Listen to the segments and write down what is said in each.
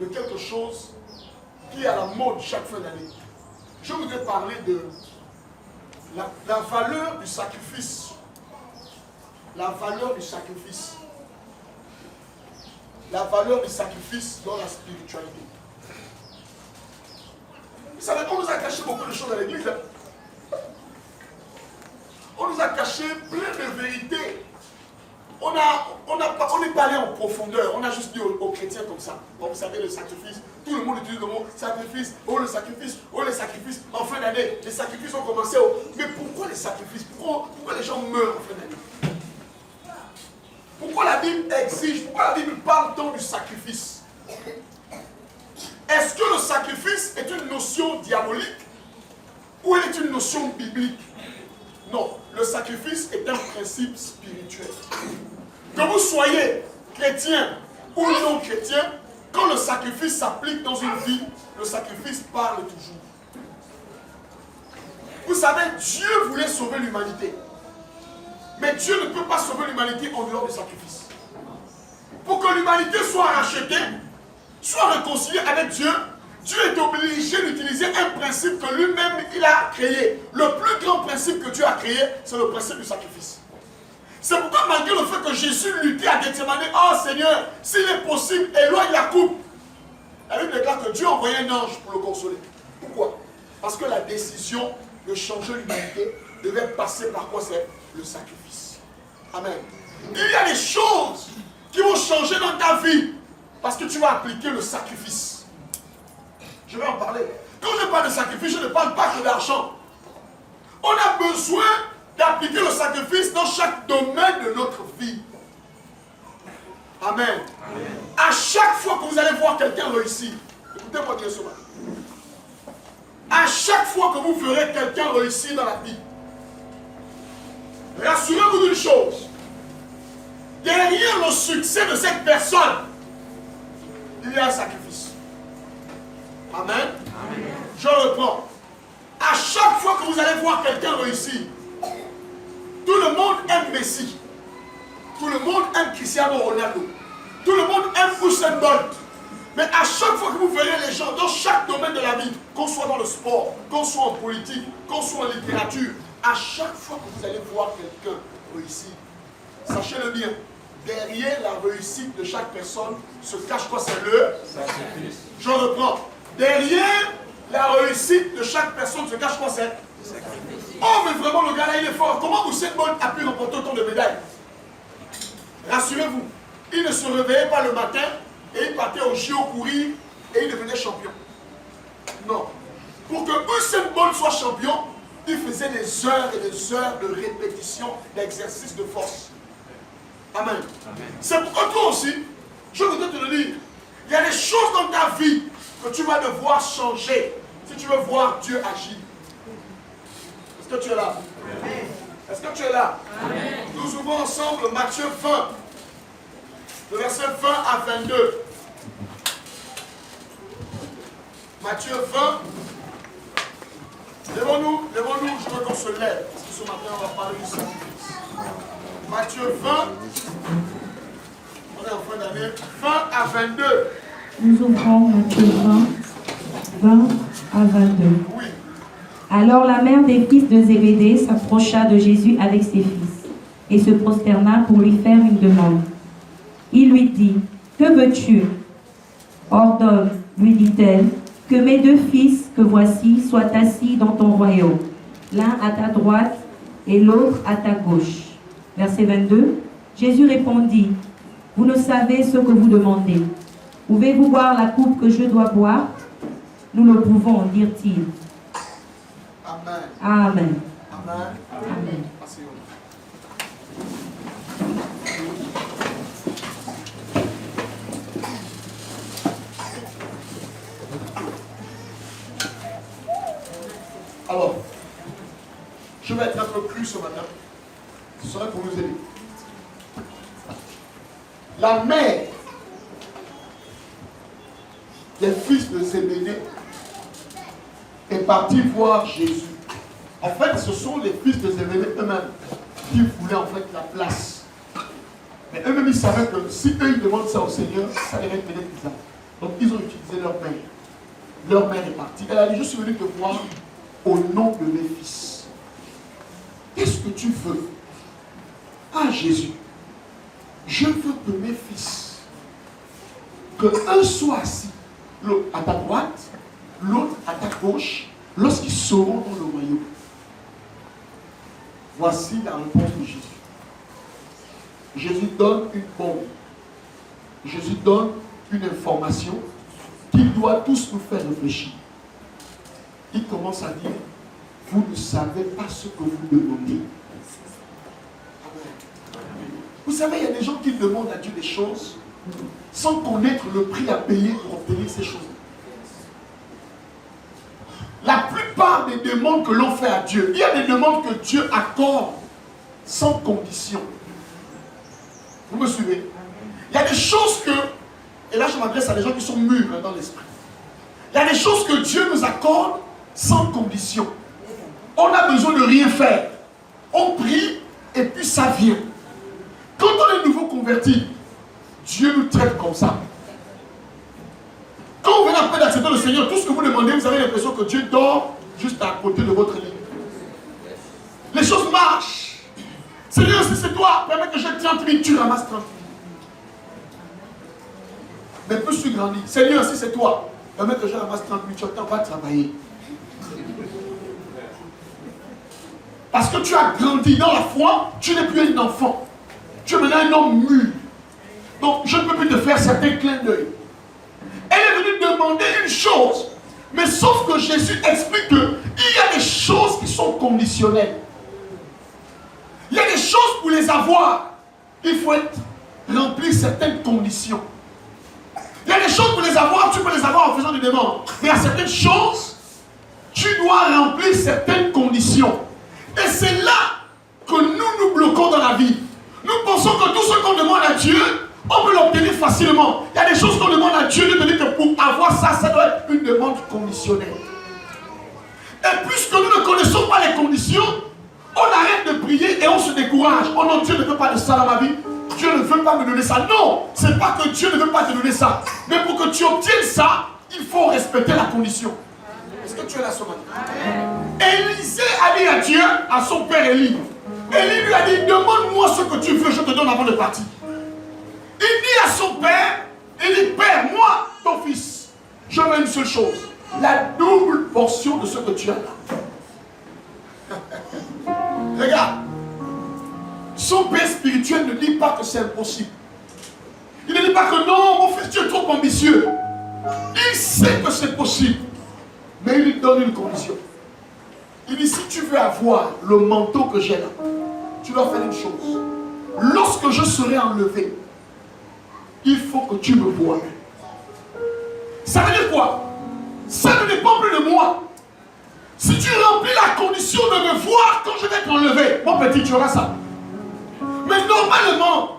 de quelque chose qui est à la mode chaque fin d'année. Je voudrais parler de la valeur du sacrifice. La valeur du sacrifice. La valeur du sacrifice dans la spiritualité. Vous savez, on nous a caché beaucoup de choses à l'église. On nous a caché plein de vérités. On n'est pas allé en profondeur. On a juste dit aux chrétiens comme ça. Bon, vous savez, le sacrifice. Tout le monde utilise le mot sacrifice. Oh, le sacrifice. Oh, les sacrifices. En fin d'année, les sacrifices ont commencé. Mais pourquoi les sacrifices? Pourquoi les gens meurent en fin d'année? Pourquoi la Bible exige? Pourquoi la Bible parle tant du sacrifice? Est-ce que le sacrifice est une notion diabolique ou est une notion biblique? Non, le sacrifice est un principe spirituel. Que vous soyez chrétien ou non chrétien, quand le sacrifice s'applique dans une vie, le sacrifice parle toujours. Vous savez, Dieu voulait sauver l'humanité. Mais Dieu ne peut pas sauver l'humanité en dehors du sacrifice. Pour que l'humanité soit rachetée, soit réconciliée avec Dieu, Dieu est obligé d'utiliser un principe que lui-même il a créé. Le plus grand principe que Dieu a créé, c'est le principe du sacrifice. C'est pourquoi malgré le fait que Jésus luttait à Gethsémani, oh Seigneur, s'il est possible, éloigne la coupe. La Bible déclare que Dieu a envoyé un ange pour le consoler. Pourquoi? Parce que la décision de changer l'humanité devait passer par quoi? C'est le sacrifice. Amen. Il y a des choses qui vont changer dans ta vie parce que tu vas appliquer le sacrifice. Je vais en parler. Quand je parle de sacrifice, je ne parle pas que d'argent. On a besoin d'appliquer le sacrifice dans chaque domaine de notre vie. Amen. Amen. À chaque fois que vous allez voir quelqu'un réussir, écoutez-moi bien ce matin. À chaque fois que vous verrez quelqu'un réussir dans la vie, rassurez-vous d'une chose. Derrière le succès de cette personne, il y a un sacrifice. Amen. Amen. Je reprends. À chaque fois que vous allez voir quelqu'un réussir, tout le monde aime Messi. Tout le monde aime Cristiano Ronaldo. Tout le monde aime Usain Bolt. Mais à chaque fois que vous verrez les gens dans chaque domaine de la vie, qu'on soit dans le sport, qu'on soit en politique, qu'on soit en littérature, à chaque fois que vous allez voir quelqu'un réussir, sachez-le bien, derrière la réussite de chaque personne se cache quoi? C'est le sacrifice. Je reprends. Derrière la réussite de chaque personne se cache quoi? C'est le sacrifice. Oh, mais vraiment, le gars-là, il est fort. Comment Usain Bolt a pu remporter autant de médailles? Rassurez-vous, il ne se réveillait pas le matin et il partait au JO courir et il devenait champion. Non. Pour que Usain Bolt soit champion, il faisait des heures et des heures de répétition, d'exercice de force. Amen. Amen. C'est pourquoi toi aussi, je voudrais te le dire, il y a des choses dans ta vie que tu vas devoir changer si tu veux voir Dieu agir. Est-ce que tu es là? Amen. Est-ce que tu es là? Amen. Nous ouvrons ensemble Matthieu 20, le verset 20 à 22. Matthieu 20. Lèvons-nous, je veux qu'on se lève, parce que ce matin on va parler du sacrifice. Matthieu 20, on est en fin d'année, 20 à 22. Nous ouvrons Matthieu 20 à 22. Oui. Alors la mère des fils de Zébédée s'approcha de Jésus avec ses fils et se prosterna pour lui faire une demande. Il lui dit, « Que veux-tu? Ordonne, lui dit-elle, que mes deux fils que voici soient assis dans ton royaume, l'un à ta droite et l'autre à ta gauche. » Verset 22. Jésus répondit, « Vous ne savez ce que vous demandez. Pouvez-vous boire la coupe que je dois boire? Nous le pouvons, dirent-ils. Amen. Amen. Amen. Amen. Alors, je vais être un peu plus ce matin. Ce serait pour nous aider. La mère des fils de Zébédée est partie voir Jésus. En fait, ce sont les fils de Zébédée eux-mêmes qui voulaient en fait la place. Mais eux-mêmes, ils savaient que si eux, ils demandent ça au Seigneur, ça les être peut-être bizarre. Donc ils ont utilisé leur mère. Leur mère est partie. Elle a dit, je suis venu te voir au nom de mes fils. Qu'est-ce que tu veux? Ah Jésus, je veux que mes fils, qu'un soit assis à ta droite, l'autre à ta gauche, lorsqu'ils seront dans le royaume. Voici la réponse de Jésus. Jésus donne une bombe. Jésus donne une information qui doit tous nous faire réfléchir. Il commence à dire, vous ne savez pas ce que vous demandez. Vous savez, il y a des gens qui demandent à Dieu des choses sans connaître le prix à payer pour obtenir ces choses. La plupart des demandes que l'on fait à Dieu, il y a des demandes que Dieu accorde sans condition. Vous me suivez? Il y a des choses que, et là je m'adresse à des gens qui sont mûrs dans l'esprit. Il y a des choses que Dieu nous accorde sans condition. On a besoin de rien faire. On prie et puis ça vient. Quand on est nouveau converti, Dieu nous traite comme ça. Quand vous venez après d'accepter le Seigneur, tout ce que vous demandez, vous avez l'impression que Dieu dort juste à côté de votre lit. Les choses marchent. Seigneur, si c'est toi, permets que j'ai 30 000, tu ramasses 30 000. Mais plus tu grandis, Seigneur, si c'est toi, permets que je ramasse 30 000, tu vas travailler. Parce que tu as grandi dans la foi, tu n'es plus un enfant. Tu es maintenant un homme mûr. Donc, je ne peux plus te faire certains clins d'œil. Elle est venue demander une chose. Mais sauf que Jésus explique qu'il y a des choses qui sont conditionnelles. Il y a des choses pour les avoir. Il faut remplir certaines conditions. Il y a des choses pour les avoir, tu peux les avoir en faisant des demandes. Mais il y a certaines choses, tu dois remplir certaines conditions. Et c'est là que nous bloquons dans la vie. Nous pensons que tout ce qu'on demande à Dieu, on peut l'obtenir facilement. Il y a des choses qu'on demande à Dieu, de dire que pour avoir ça, ça doit être une demande conditionnelle. Et puisque nous ne connaissons pas les conditions, on arrête de prier et on se décourage. Oh non, Dieu ne veut pas de ça dans ma vie. Dieu ne veut pas me donner ça. Non, c'est pas que Dieu ne veut pas te donner ça. Mais pour que tu obtiennes ça, il faut respecter la condition. Est-ce que tu es là ce matin? Élisée a dit à Dieu, à son père Élie. Élie lui a dit, demande-moi ce que tu veux, je te donne avant de partir. Il dit à son père, il dit, Père, moi, ton fils, je veux une seule chose, la double portion de ce que tu as là. Regarde, son père spirituel ne dit pas que c'est impossible. Il ne dit pas que non, mon fils, tu es trop ambitieux. Il sait que c'est possible, mais il lui donne une condition. Il dit, si tu veux avoir le manteau que j'ai là, tu dois faire une chose. Lorsque je serai enlevé, il faut que tu me voies. Ça veut dire quoi? Ça ne dépend plus de moi. Si tu remplis la condition de me voir quand je vais être enlevé, mon petit, tu auras ça. Mais normalement,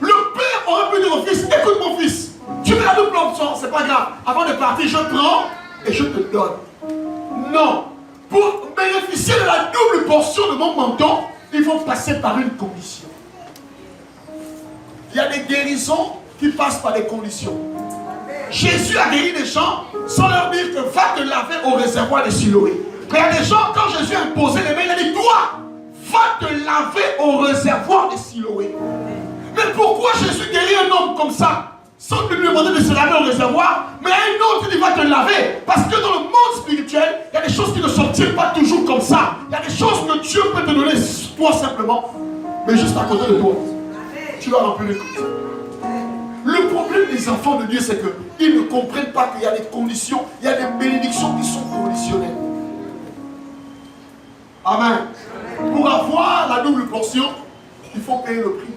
le père aurait pu dire au fils, écoute mon fils, tu veux la double option, c'est pas grave. Avant de partir, je prends et je te donne. Non. Pour bénéficier de la double portion de mon menton, il faut passer par une condition. Il y a des guérisons qui passent par des conditions. Jésus a guéri des gens sans leur dire que va te laver au réservoir de Siloé. Mais il y a des gens, quand Jésus a imposé les mains, il a dit, toi, va te laver au réservoir de Siloé. Mais pourquoi Jésus guérit un homme comme ça sans lui demander de se laver au réservoir, mais un autre il va te laver? Parce que dans le monde spirituel, il y a des choses qui ne s'obtiennent pas toujours comme ça. Il y a des choses que Dieu peut te donner toi simplement, mais juste à côté de toi. Tu dois remplir les conditions. Le problème des enfants de Dieu, c'est qu'ils ne comprennent pas qu'il y a des conditions, il y a des bénédictions qui sont conditionnelles. Amen. Pour avoir la double portion, il faut payer le prix.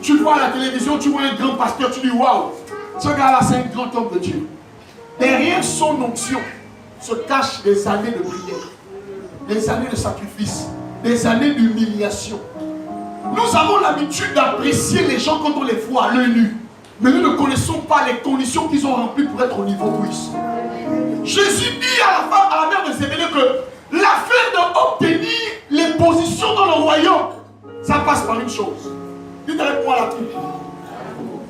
Tu vois à la télévision, tu vois un grand pasteur, tu dis waouh, ce gars-là c'est un grand homme de Dieu. Derrière son onction se cachent des années de prière, des années de sacrifice, des années d'humiliation. Nous avons l'habitude d'apprécier les gens quand on les voit à l'œil nu, mais nous ne connaissons pas les conditions qu'ils ont remplies pour être au niveau où ils sont. Jésus dit à la mère de Zébédée que l'affaire d'obtenir les positions dans le royaume, ça passe par une chose. Dites avec moi la coupe.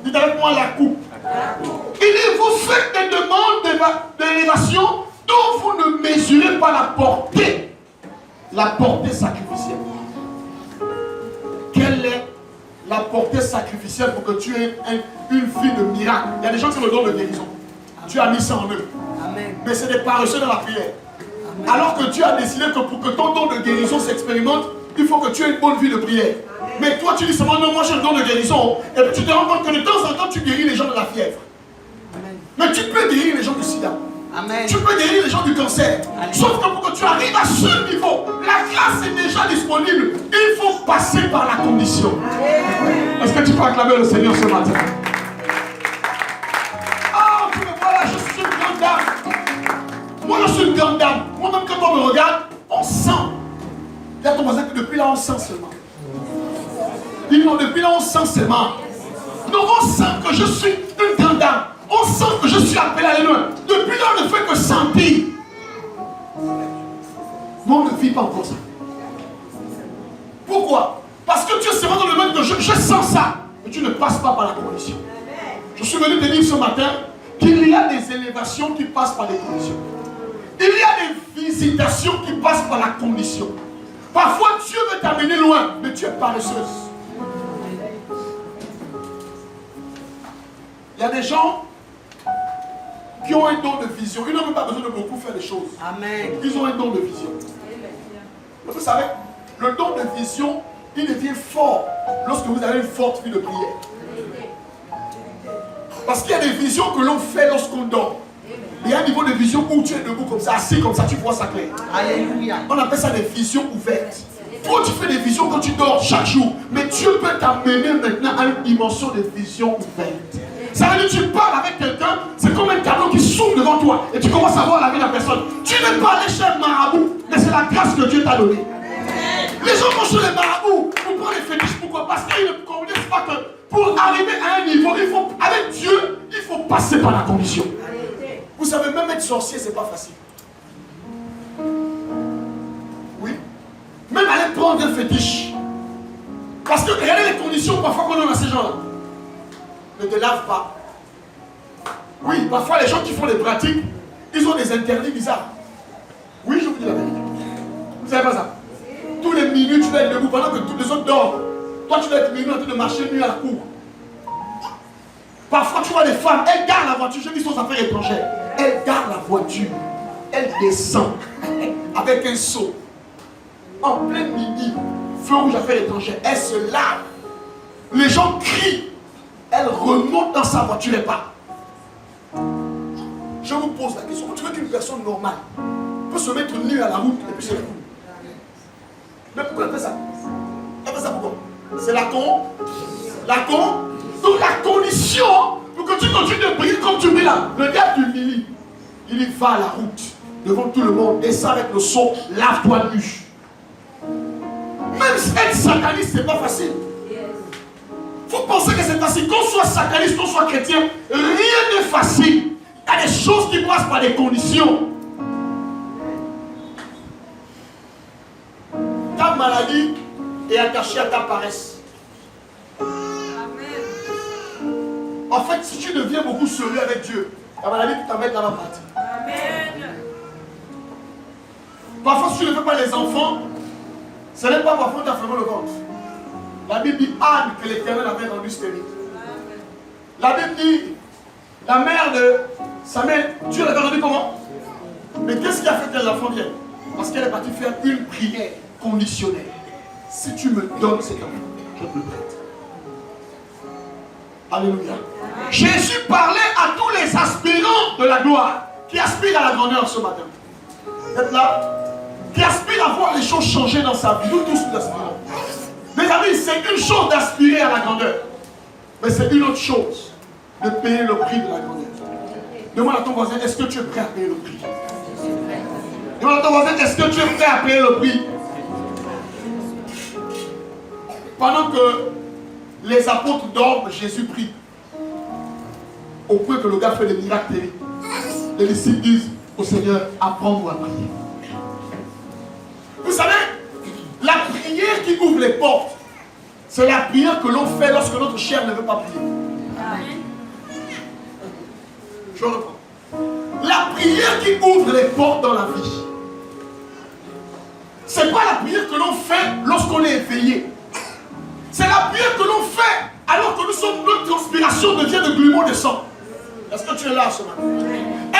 Dites avec moi la coupe. Il dit, vous faites des demandes d'élévation dont vous ne mesurez pas la portée sacrificielle. Quelle est la portée sacrificielle pour que tu aies une vie de miracle? Il y a des gens qui ont le don de guérison. Tu as mis ça en eux. Amen. Mais c'est des paresseux dans la prière. Amen. Alors que Dieu a décidé que pour que ton don de guérison s'expérimente, il faut que tu aies une bonne vie de prière. Amen. Mais toi tu dis seulement non, moi j'ai le don de guérison. Et puis tu te rends compte que de temps en temps tu guéris les gens de la fièvre. Amen. Mais tu peux guérir les gens du sida. Amen. Tu peux guérir les gens du cancer. Amen. Sauf que pour que tu arrives à ce niveau, la grâce est déjà disponible. Il faut passer par la condition. Est-ce que tu peux acclamer le Seigneur ce matin? Oh, tu me vois là, je suis une grande dame. Moi, je suis une grande dame. Moi-même, quand on me regarde, on sent. Dis à ton voisin que depuis là, on sent seulement. Dis non, depuis là, on sent seulement. Donc, on sent que je suis une grande dame. On sent que je suis appelé à loin. Depuis là, on ne fait que sentir. Mais on ne vit pas encore ça. Pourquoi? Parce que tu es seulement dans le domaine que je sens ça. Mais tu ne passes pas par la condition. Je suis venu te dire ce matin qu'il y a des élévations qui passent par les conditions. Il y a des visitations qui passent par la condition. Parfois, Dieu veut t'amener loin, mais tu es paresseuse. Il y a des gens qui ont un don de vision. Ils n'ont même pas besoin de beaucoup faire des choses. Amen. Ils ont un don de vision. Vous savez, le don de vision, il devient fort lorsque vous avez une forte vie de prière. Parce qu'il y a des visions que l'on fait lorsqu'on dort. Il y a un niveau de vision où tu es debout comme ça, assis comme ça, tu vois ça clair. Alléluia. On appelle ça des visions ouvertes. Toi, tu fais des visions quand tu dors chaque jour. Mais Dieu peut t'amener maintenant à une dimension de vision ouverte. Ça veut dire que tu parles avec quelqu'un, c'est comme un tableau qui s'ouvre devant toi et tu commences à voir la vie de la personne. Tu n'es pas allé chez un marabout, mais c'est la grâce que Dieu t'a donnée. Les gens vont chez les marabouts pour prendre les fétiches. Pourquoi? Parce qu'ils ne connaissent pas que pour arriver à un niveau, avec Dieu, il faut passer par la condition. Vous savez, même être sorcier, c'est pas facile. Oui. Même aller prendre un fétiche. Parce que regardez les conditions parfois qu'on a à ces gens-là. Ne te lave pas. Oui, parfois les gens qui font les pratiques, ils ont des interdits bizarres. Oui, je vous dis la vérité. Vous savez pas ça? Tous les minutes, tu dois être debout pendant que tous les autres dorment. Toi, tu dois être minuit en train de marcher nuit à la cour. Parfois, tu vois des femmes, elles gardent la voiture, je dis aux affaires étrangères. Elles gardent la voiture. Elles descendent avec un seau. En plein midi, feu rouge affaires étrangères. Elles se lavent. Les gens crient. Elle remonte dans sa voiture et part. Je vous pose la question. Tu veux qu'une personne normale peut se mettre nu à la route et puis se lever? Mais pourquoi elle fait ça? Elle fait ça pourquoi? C'est la donc la condition pour que tu continues de briller comme tu brilles là. Le gars du Lili, il va à la route devant tout le monde, descend avec le seau, lave-toi nu. Même être sataniste, c'est pas facile. Faut penser que c'est facile. Qu'on soit sataniste, qu'on soit chrétien, rien n'est facile. Il y a des choses qui passent par des conditions. Ta maladie est attachée à ta paresse. En fait, si tu deviens beaucoup sérieux avec Dieu, ta maladie peut t'amener dans la partie. Parfois, si tu ne fais pas les enfants, ce n'est pas parfois que tu as fermé le ventre. La Bible dit Anne que l'Éternel avait rendu stérile. La Bible dit la mère de Samuel, Dieu l'avait rendu comment? Mais qu'est-ce qui a fait que l'enfant vienne? Parce qu'elle est partie faire une prière conditionnelle. Si tu me donnes cet enfant, je te le prête. Alléluia. Jésus parlait à tous les aspirants de la gloire qui aspirent à la grandeur ce matin. Vous êtes là? Qui aspirent à voir les choses changer dans sa vie. Nous tous nous aspirons. Mes amis, c'est une chose d'aspirer à la grandeur. Mais c'est une autre chose de payer le prix de la grandeur. Demande à ton voisin, est-ce que tu es prêt à payer le prix? Demande à ton voisin, est-ce que tu es prêt à payer le prix? Pendant que les apôtres dorment, Jésus prie. Au point que le gars fait des miracles terribles. Les disciples disent au Seigneur, apprends-nous à prier. Vous savez, la prière qui ouvre les portes, c'est la prière que l'on fait lorsque notre chair ne veut pas prier. Je reprends. La prière qui ouvre les portes dans la vie. Ce n'est pas la prière que l'on fait lorsqu'on est éveillé. C'est la prière que l'on fait alors que nous sommes, notre transpiration devient de grumeaux de sang. Est-ce que tu es là ce matin?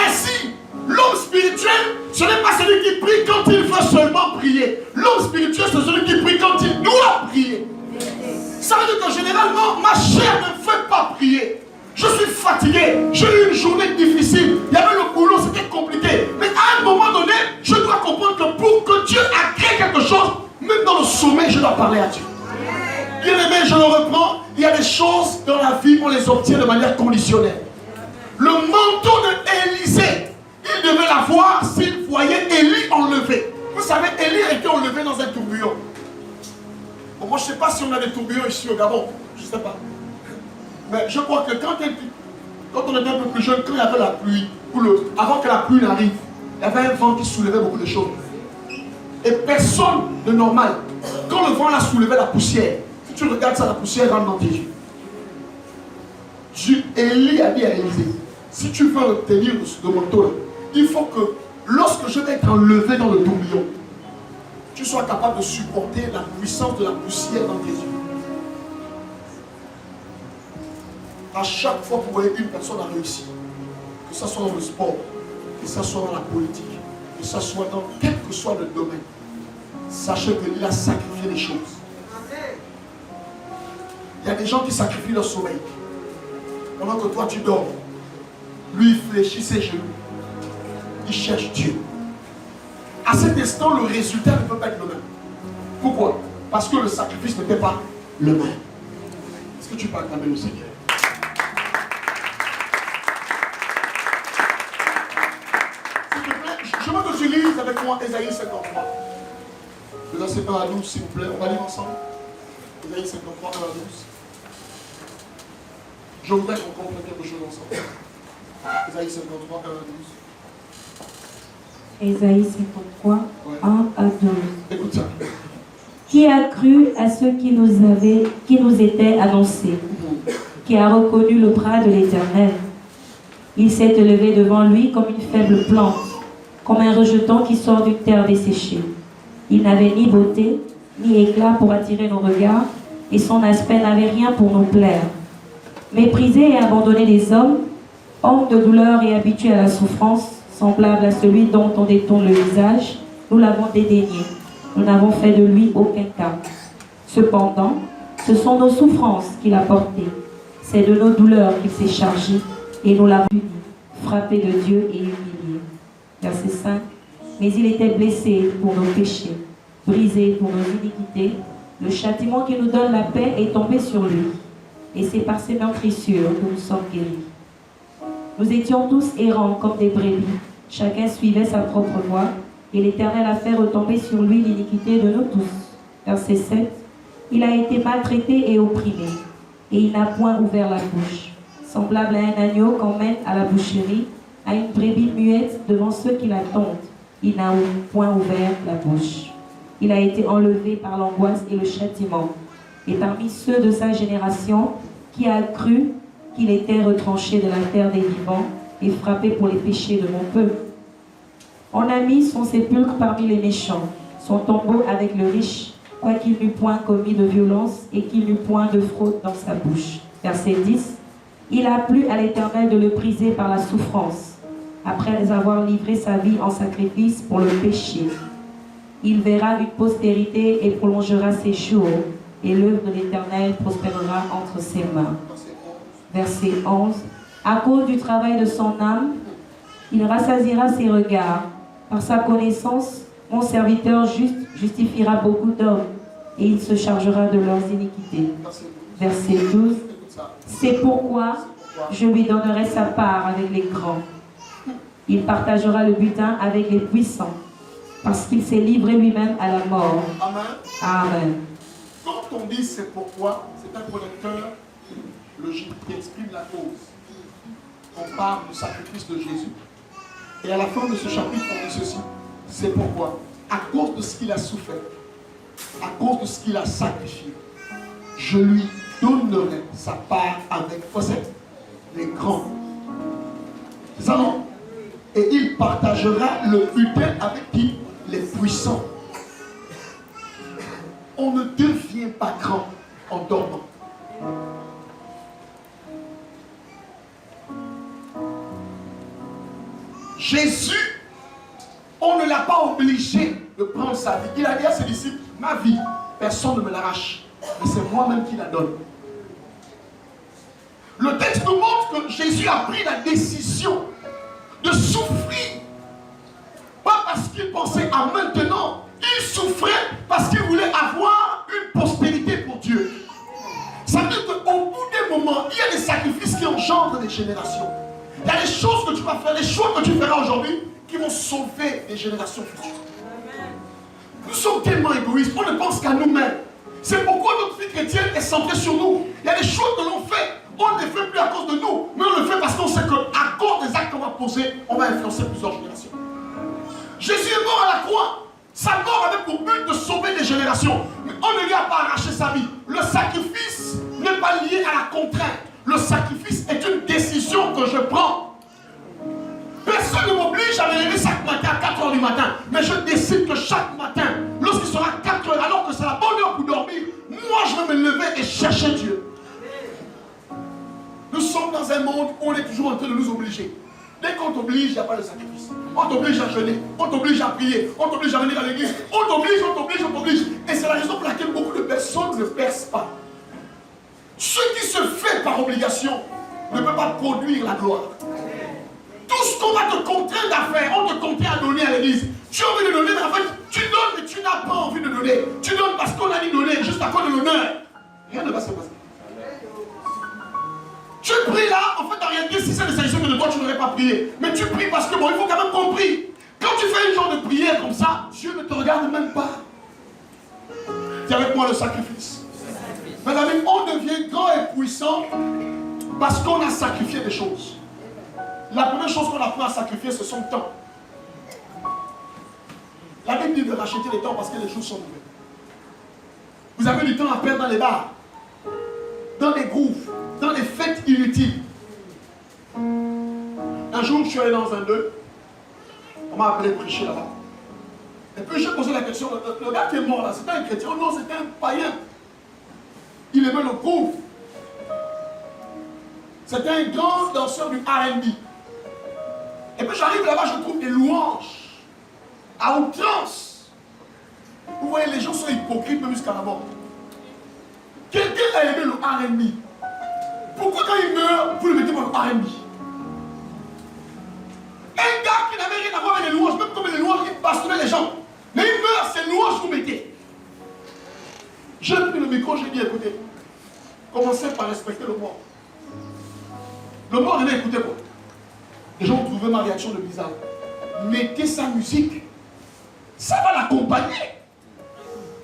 Ainsi, l'homme spirituel, ce n'est pas celui qui prie quand il veut seulement prier. L'homme spirituel, c'est celui qui prie quand il doit prier. Ça veut dire que généralement, ma chair ne veut pas prier. Je suis fatigué, j'ai eu une journée difficile, il y avait le boulot, c'était compliqué. Mais à un moment donné, je dois comprendre que pour que Dieu agrée quelque chose, même dans le sommeil, je dois parler à Dieu. Bien aimé, je le reprends, il y a des choses dans la vie, on les obtient de manière conditionnelle. Le manteau d'Élisée, il devait l'avoir s'il voyait Élie enlevé. Vous savez, Élie a été enlevé dans un tourbillon. Bon, moi, je ne sais pas si on a des tourbillons ici au Gabon, je ne sais pas. Mais je crois que quand on était un peu plus jeune, quand il y avait la pluie, avant que la pluie n'arrive, il y avait un vent qui soulevait beaucoup de choses. Et personne de normal, quand le vent l'a soulevé la poussière, si tu regardes ça, la poussière rentre dans tes yeux. Élie a dit à Élisée, si tu veux obtenir ce manteau-là, il faut que lorsque je vais être enlevé dans le tourbillon, tu sois capable de supporter la puissance de la poussière dans tes yeux. À chaque fois que vous voyez une personne a réussi, que ce soit dans le sport, que ce soit dans la politique, que ce soit dans quel que soit le domaine, sachez qu'il a sacrifié les choses. Il y a des gens qui sacrifient leur sommeil. Pendant que toi tu dors, lui il fléchit ses genoux. Il cherche Dieu. À cet instant, le résultat ne peut pas être le même. Pourquoi? Parce que le sacrifice n'était pas le même. Est-ce que tu peux acclamer le Seigneur? Je veux que tu lises avec moi Ésaïe 53. Le verset 1 à 12, s'il vous plaît. On va lire ensemble. Ésaïe 53, 1 à 12. Je voudrais qu'on comprenne quelque chose ensemble. Ésaïe 53, 1 à 12. Ésaïe 53, ouais. 1 à 12. Écoute ça. Qui a cru à ce qui nous était annoncé, qui a reconnu le bras de l'Éternel? Il s'est élevé devant lui comme une faible plante, comme un rejeton qui sort d'une terre desséchée. Il n'avait ni beauté, ni éclat pour attirer nos regards, et son aspect n'avait rien pour nous plaire. Méprisé et abandonné des hommes, homme de douleur et habitué à la souffrance, semblable à celui dont on détourne le visage, nous l'avons dédaigné. Nous n'avons fait de lui aucun cas. Cependant, ce sont nos souffrances qu'il a portées. C'est de nos douleurs qu'il s'est chargé, et nous l'avons puni, frappé de Dieu et humilié. Verset 5. Mais il était blessé pour nos péchés, brisé pour nos iniquités. Le châtiment qui nous donne la paix est tombé sur lui. Et c'est par ses meurtrissures que nous sommes guéris. Nous étions tous errants comme des brebis. Chacun suivait sa propre voie. Et l'Éternel a fait retomber sur lui l'iniquité de nous tous. Verset 7. Il a été maltraité et opprimé. Et il n'a point ouvert la bouche. Semblable à un agneau qu'on mène à la boucherie, à une brebis muette devant ceux qui l'attendent. Il n'a point ouvert la bouche. Il a été enlevé par l'angoisse et le châtiment. Et parmi ceux de sa génération, qui a cru qu'il était retranché de la terre des vivants et frappé pour les péchés de mon peuple. On a mis son sépulcre parmi les méchants, son tombeau avec le riche, quoiqu'il n'eût point commis de violence et qu'il n'eût point de fraude dans sa bouche. Verset 10. Il a plu à l'Éternel de le briser par la souffrance, après avoir livré sa vie en sacrifice pour le péché. Il verra une postérité et prolongera ses jours, et l'œuvre de l'Éternel prospérera entre ses mains. Verset 11. À cause du travail de son âme, il rassasiera ses regards. Par sa connaissance, mon serviteur juste justifiera beaucoup d'hommes, et il se chargera de leurs iniquités. Verset 12. C'est pourquoi je lui donnerai sa part avec les grands. Il partagera le butin avec les puissants, parce qu'il s'est livré lui-même à la mort. Amen. Amen. Quand on dit c'est pourquoi, c'est un connecteur logique qui exprime la cause. On parle du sacrifice de Jésus. Et à la fin de ce chapitre, on dit ceci. C'est pourquoi, à cause de ce qu'il a souffert, à cause de ce qu'il a sacrifié, je lui donnerai sa part avec les grands. C'est ça, non? Et il partagera le butin avec qui? Les puissants. On ne devient pas grand en dormant. Jésus, on ne l'a pas obligé de prendre sa vie. Il a dit à ses disciples, ma vie, personne ne me l'arrache, mais c'est moi-même qui la donne. Le texte nous montre que Jésus a pris la décision de souffrir. Pas parce qu'il pensait à maintenant, il souffrait parce qu'il voulait avoir une postérité pour Dieu. Ça veut dire qu'au bout des moments, il y a des sacrifices qui engendrent des générations. Il y a des choses que tu vas faire, des choix que tu feras aujourd'hui qui vont sauver des générations futures. Nous sommes tellement égoïstes, on ne pense qu'à nous-mêmes. C'est pourquoi notre vie chrétienne est centrée sur nous. Il y a des choses que l'on fait, on ne les fait plus à cause de nous, mais on le fait parce qu'on sait qu'à cause des actes qu'on va poser, on va influencer plusieurs générations. Jésus est mort à la croix. Sa mort avait pour but de sauver des générations. Mais on ne lui a pas arraché sa vie. Le sacrifice n'est pas lié à la contrainte. Le sacrifice est une décision que je prends. Personne ne m'oblige à me lever chaque matin à 4 h du matin. Mais je décide que chaque matin, lorsqu'il sera 4 h, alors que c'est la bonne heure pour dormir, moi je vais me lever et chercher Dieu. Nous sommes dans un monde où on est toujours en train de nous obliger. Dès qu'on t'oblige, il n'y a pas de sacrifice. On t'oblige à jeûner, on t'oblige à prier, on t'oblige à venir à l'église, on t'oblige, on t'oblige, on t'oblige. Et c'est la raison pour laquelle beaucoup de personnes ne percent pas. Ce qui se fait par obligation ne peut pas produire la gloire. Tout ce qu'on va te contraindre à faire, on te contraint à donner à l'église. Tu as envie de donner, mais en fait, tu donnes, mais tu n'as pas envie de donner. Tu donnes parce qu'on a dit donner, juste à cause de l'honneur. Rien ne va se passer. Tu pries là, en fait, en réalité, si c'est des sanctions que de toi, tu n'aurais pas prié. Mais tu pries parce que, bon, il faut quand même qu'on prie. Quand tu fais une genre de prière comme ça, Dieu ne te regarde même pas. C'est avec moi le sacrifice. Mes amis, on devient grand et puissant parce qu'on a sacrifié des choses. La première chose qu'on apprend à sacrifier, c'est son temps. La Bible dit de racheter le temps parce que les choses sont nouvelles. Vous avez du temps à perdre dans les bars, dans les groupes, dans les fêtes inutiles. Un jour, je suis allé dans un d'eux. On m'a appelé prêcher là-bas. Et puis, j'ai posé la question. Le gars qui est mort là, c'était un chrétien. Oh non, c'était un païen. Il aimait le groove. C'était un grand danseur du R&B. Et puis, j'arrive là-bas, je trouve des louanges à outrance. Vous voyez, les gens sont hypocrites même jusqu'à la mort. Quelqu'un a aimé le R&B. Pourquoi quand il meurt, vous le mettez dans le R&B? Un gars qui n'avait rien à voir avec les louanges, même comme les louanges qui bastonnaient les gens. Mais il meurt, c'est louanges que vous mettez. J'ai pris le micro, j'ai dit écoutez, commencez par respecter le mort. Le mort, il a écouté quoi? Les gens ont trouvé ma réaction de bizarre. Mettez sa musique, ça va l'accompagner.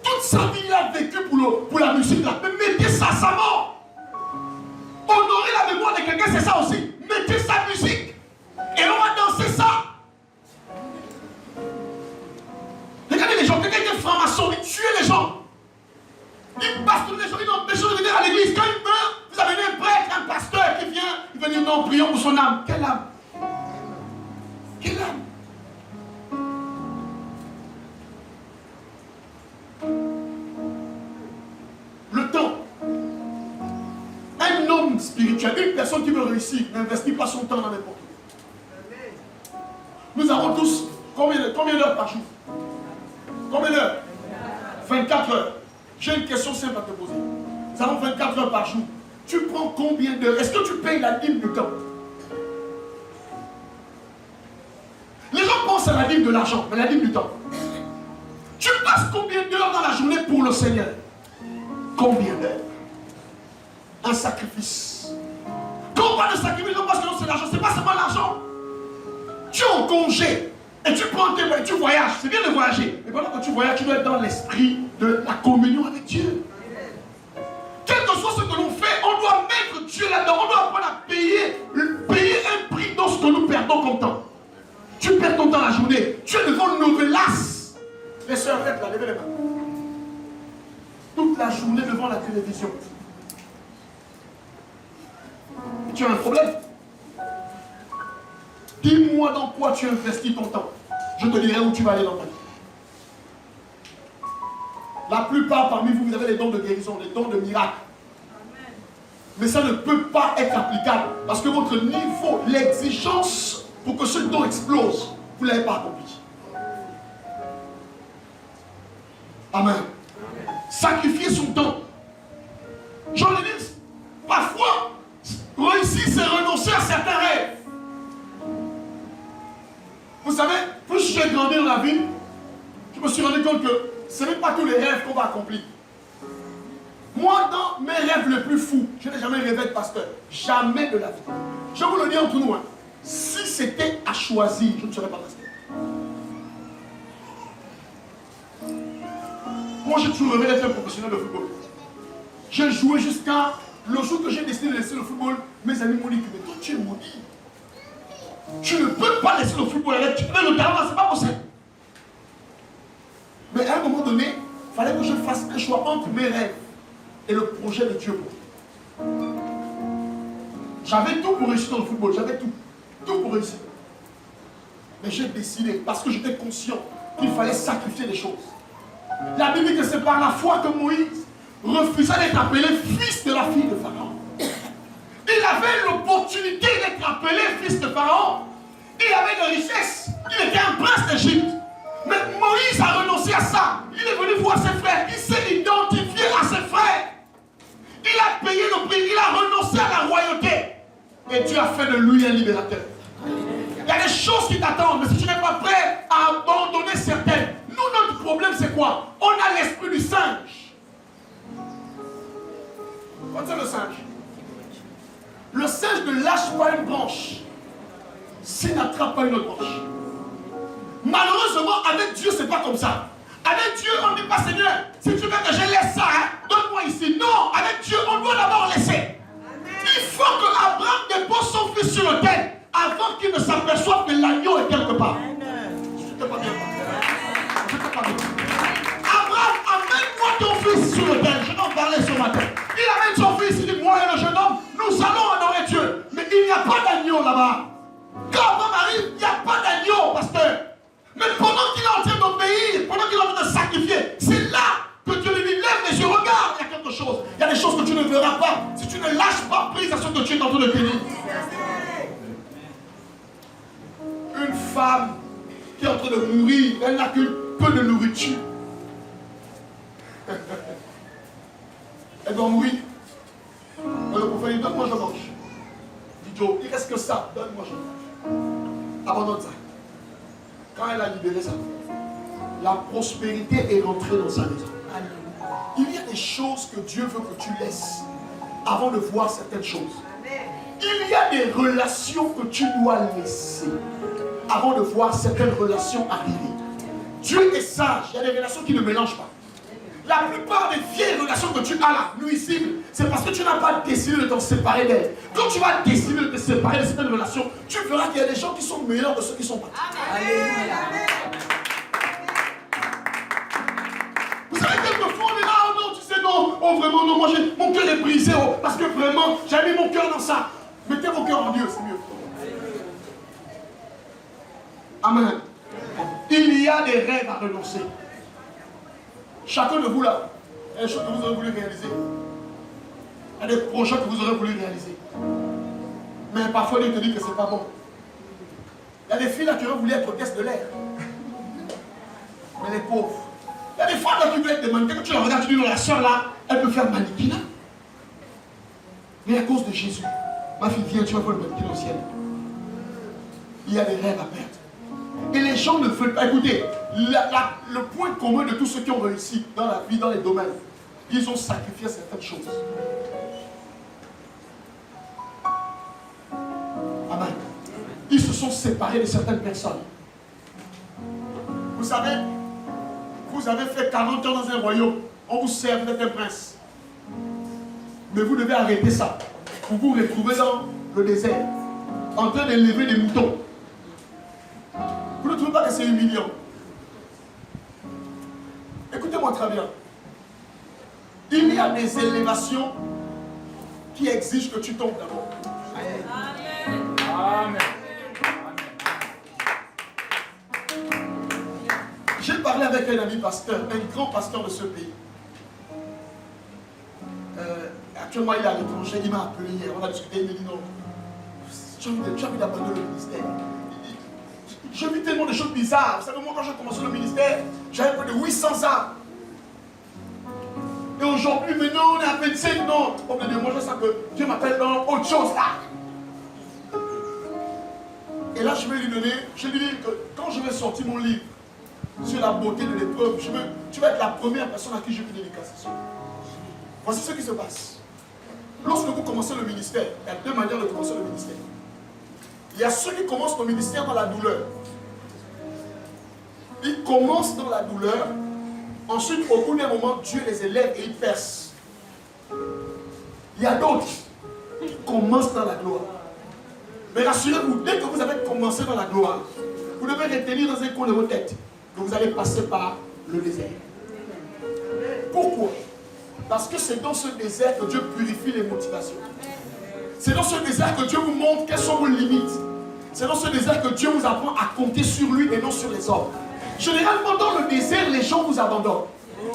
Toute sa vie, il a vécu pour la musique là. Mais mettez ça à sa mort. Honorer la mémoire de quelqu'un, c'est ça aussi. Mettez sa musique. Et on va danser ça. Regardez les gens, quelqu'un qui est franc-maçon, il tue les gens. Il passe tous les gens, il empêche de venir à l'église. Quand il meurt, vous avez un prêtre, un pasteur qui vient, il va dire non, prions pour son âme. Quelle âme? Quelle âme? Le temps. Un homme spirituel, une personne qui veut réussir, n'investit pas son temps dans n'importe quoi. Nous avons tous combien d'heures par jour? Combien d'heures? 24 heures. J'ai une question simple à te poser. Nous avons 24 heures par jour. Tu prends combien d'heures? Est-ce que tu payes la dîme du temps? Les gens pensent à la dîme de l'argent, mais la dîme du temps. Tu passes combien d'heures dans la journée pour le Seigneur? Combien d'heures? Un sacrifice. Quand on parle de sacrifice, on pense que non, c'est l'argent. C'est pas seulement l'argent. Tu es en congé et tu prends tes... Tu voyages. C'est bien de voyager. Mais pendant que tu voyages, tu dois être dans l'esprit de la communion avec Dieu. Quel que soit ce que l'on fait, on doit mettre Dieu là-dedans. On doit apprendre à payer un prix dans ce que nous perdons comme temps. Tu perds ton temps la journée. Tu es devant Novelas. Les sœurs, faites là, levez les mains. Toute la journée devant la télévision. Tu as un problème. Dis-moi dans quoi tu investis ton temps. Je te dirai où tu vas aller dans ta vie. La plupart parmi vous, vous avez les dons de guérison, les dons de miracle. Mais ça ne peut pas être applicable parce que votre niveau, l'exigence pour que ce don explose, vous ne l'avez pas accompli. Amen. Sacrifier son temps. Jean le dis, parfois, réussir, c'est renoncer à certains rêves. Vous savez, plus j'ai grandi dans la vie, je me suis rendu compte que ce n'est pas tous les rêves qu'on va accomplir. Moi, dans mes rêves les plus fous, je n'ai jamais rêvé de pasteur. Jamais de la vie. Je vous le dis entre nous. Si c'était à choisir, je ne serais pas pasteur. Moi, j'ai toujours rêvé d'être un professionnel de football. J'ai joué jusqu'à le jour que j'ai décidé de laisser le football. Mes amis m'ont dit que mais toi, tu es maudit. Tu ne peux pas laisser le football avec. Mais le talent, c'est pas possible. Mais à un moment donné, il fallait que je fasse un choix entre mes rêves et le projet de Dieu pour moi. J'avais tout pour réussir dans le football, j'avais tout. Tout pour réussir. Mais j'ai décidé, parce que j'étais conscient qu'il fallait sacrifier des choses. La Bible dit que c'est par la foi que Moïse refusa d'être appelé fils de la fille de Pharaon. Il avait l'opportunité d'être appelé fils de Pharaon. Il avait de richesses. Il était un prince d'Égypte. Mais Moïse a renoncé à ça. Il est venu voir ses frères. Il s'est identifié à ses frères. Il a payé le prix. Il a renoncé à la royauté. Et Dieu a fait de lui un libérateur. Il y a des choses qui t'attendent. Mais si tu n'es pas prêt à abandonner certaines. Nous, notre problème, c'est quoi? On a l'esprit du singe. Qu'est-ce que c'est le singe? Le singe ne lâche pas une branche s'il n'attrape pas une autre branche. Malheureusement, avec Dieu, c'est pas comme ça. Avec Dieu, on ne dit pas Seigneur, si tu veux que je laisse ça, donne-moi ici. Non, avec Dieu, on doit d'abord laisser. Amen. Il faut que Abraham dépose son fils sur l'autel avant qu'il ne s'aperçoive que l'agneau est quelque part. Je ne t'ai pas bien parlé. Je ne t'ai pas bien parlé. Abraham, amène-moi ton fils sur l'autel. Je vais en parler ce matin. Il amène son fils, il dit, moi et le jeune homme, nous allons adorer Dieu. Mais il n'y a pas d'agneau là-bas. Quand Abraham arrive, il n'y a pas d'agneau, pasteur. Mais pendant qu'il est en train d'obéir, pendant qu'il est en train de sacrifier, c'est là que Dieu lui dit, lève les yeux, regarde, il y a quelque chose. Il y a des choses que tu ne verras pas si tu ne lâches pas prise à ce que tu es en train de bénir. Une femme qui est en train de mourir, elle n'a qu'un peu de nourriture. Elle doit mourir. Et le prophète dit, donne-moi, je mange. Il dit, Joe, il reste que ça, donne-moi, je mange. Abandonne ça. Quand elle a libéré ça, la prospérité est rentrée dans sa maison. Il y a des choses que Dieu veut que tu laisses avant de voir certaines choses. Il y a des relations que tu dois laisser avant de voir certaines relations arriver. Dieu est sage, il y a des relations qui ne mélangent pas. La plupart des vieilles relations que tu as là, nuisibles, c'est parce que tu n'as pas décidé de t'en séparer d'elles. Quand tu vas décider de te séparer de certaines relations, tu verras qu'il y a des gens qui sont meilleurs que ceux qui sont partis. Alléluia. Vous savez, quelquefois on est là, oh non, tu sais, non, oh vraiment, non, moi mon cœur est brisé, oh, parce que vraiment, j'ai mis mon cœur dans ça. Mettez vos cœurs en Dieu, c'est mieux. Amen. Il y a des rêves à renoncer. Chacun de vous là, il y a des choses que vous aurez voulu réaliser. Il y a des projets que vous aurez voulu réaliser. Mais parfois, Dieu te dit que ce n'est pas bon. Il y a des filles là qui auraient voulu être hôtesse de l'air. Mais les pauvres. Il y a des femmes là qui veulent être des mannequins. Quand tu la regardes, tu dis, la soeur là, elle peut faire mannequin. Mais à cause de Jésus, ma fille, viens, tu vas faire le mannequin au ciel. Il y a des rêves à perdre. Et les gens ne veulent pas. Écoutez, le point commun de tous ceux qui ont réussi dans la vie, dans les domaines, ils ont sacrifié certaines choses. Amen. Ils se sont séparés de certaines personnes. Vous savez, vous avez fait 40 ans dans un royaume, on vous sert, vous êtes un prince. Mais vous devez arrêter ça. Vous vous retrouvez dans le désert, en train d'élever des moutons. Vous ne trouvez pas que c'est humiliant? Écoutez-moi très bien. Il y a des élévations qui exigent que tu tombes d'abord. Amen. Amen. parlé avec un ami pasteur, un grand pasteur de ce pays. Actuellement, il est à l'étranger. Il m'a appelé hier. On a discuté. Il m'a dit non. J'ai envie d'abandonner le ministère. J'ai vu tellement de choses bizarres. Vous savez, moi, quand j'ai commencé le ministère, j'avais près de 800 âmes. Et aujourd'hui, maintenant, on est à 25 ans. Oh, mais moi, je sais que Dieu m'appelle dans autre chose là. Et là, je vais lui donner, je lui dis que quand je vais sortir mon livre sur la beauté de l'épreuve, tu vas être la première personne à qui je vais dédicacer. Voici ce qui se passe. Lorsque vous commencez le ministère, il y a deux manières de commencer le ministère. Il y a ceux qui commencent le ministère dans la douleur. Ils commencent dans la douleur. Ensuite, au bout d'un moment, Dieu les élève et ils percent. Il y a d'autres qui commencent dans la gloire. Mais rassurez-vous, dès que vous avez commencé dans la gloire, vous devez retenir dans un coin de vos têtes que vous allez passer par le désert. Pourquoi? Parce que c'est dans ce désert que Dieu purifie les motivations. C'est dans ce désert que Dieu vous montre quelles sont vos limites. C'est dans ce désert que Dieu vous apprend à compter sur lui et non sur les hommes. Généralement, dans le désert, les gens vous abandonnent.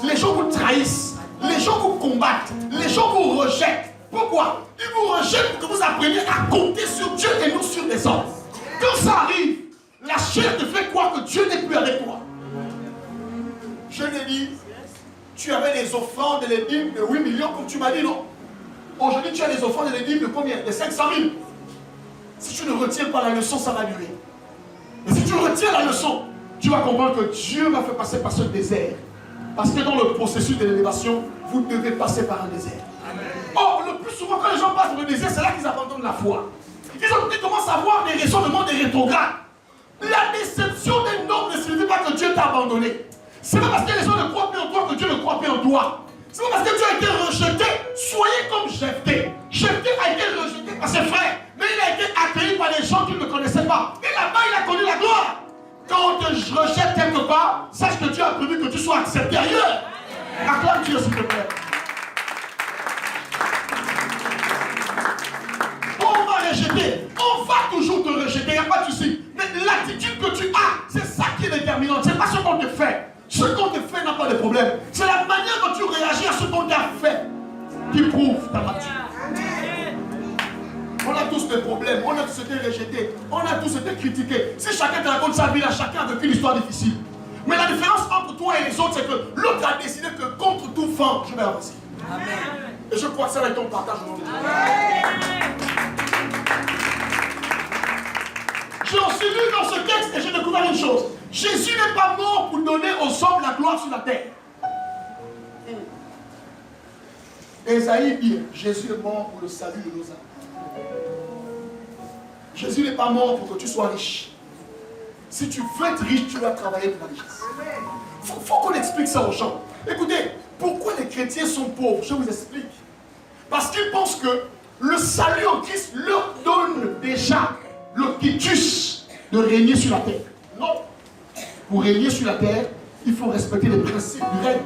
Les gens vous trahissent. Les gens vous combattent. Les gens vous rejettent. Pourquoi? Ils vous rejettent pour que vous appreniez à compter sur Dieu et non sur les hommes. Quand ça arrive, la chair te fait croire que Dieu n'est plus avec toi. Je l'ai dit, tu avais des offrandes et des dîmes de 8 millions comme tu m'as dit, non? Aujourd'hui, tu as des offrandes et des dîmes de combien? De 500 000. Si tu ne retiens pas la leçon, ça va durer. Mais si tu retiens la leçon, tu vas comprendre que Dieu m'a fait passer par ce désert. Parce que dans le processus de l'élévation, vous devez passer par un désert. Or, le plus souvent, quand les gens passent dans le désert, c'est là qu'ils abandonnent la foi. Ils commencent à avoir des raisonnements, des rétrogrades. La déception d'un homme ne signifie pas que Dieu t'a abandonné. C'est pas parce que les gens ne croient plus en toi que Dieu ne croit plus en toi. C'est pas parce que tu as été rejeté. Soyez comme Jephthé. Jephthé a été rejeté par ses frères, mais il a été accueilli par des gens qu'il ne connaissait pas. Et là-bas, il a connu la gloire. Quand on te rejette quelque part, sache que Dieu a prévu que tu sois accepté ailleurs. Acclame Dieu, s'il te plaît. On va rejeter. On va toujours te rejeter. Il n'y a pas de souci. Mais l'attitude que tu as, c'est ça qui est déterminant. C'est pas ce qu'on te fait. Ce qu'on te fait n'a pas de problème. C'est la manière dont tu réagis à ce qu'on t'a fait qui prouve ta maturité. On a tous des problèmes, on a tous été rejetés, on a tous été critiqués. Si chacun te raconte sa vie, là, chacun a vécu une histoire difficile. Mais la différence entre toi et les autres, c'est que l'autre a décidé que contre tout vent, je vais avancer. Amen. Et je crois que ça va être ton partage aujourd'hui. J'ai aussi lu dans ce texte et j'ai découvert une chose. Jésus n'est pas mort pour donner aux hommes la gloire sur la terre. Ésaïe dit, Jésus est mort pour le salut de nos âmes. Jésus n'est pas mort pour que tu sois riche. Si tu veux être riche, tu dois travailler pour la richesse. Il faut qu'on explique ça aux gens. Écoutez, pourquoi les chrétiens sont pauvres? Je vous explique. Parce qu'ils pensent que le salut en Christ leur donne déjà le quitus de régner sur la terre. Non. Pour régner sur la terre, il faut respecter les principes du règne.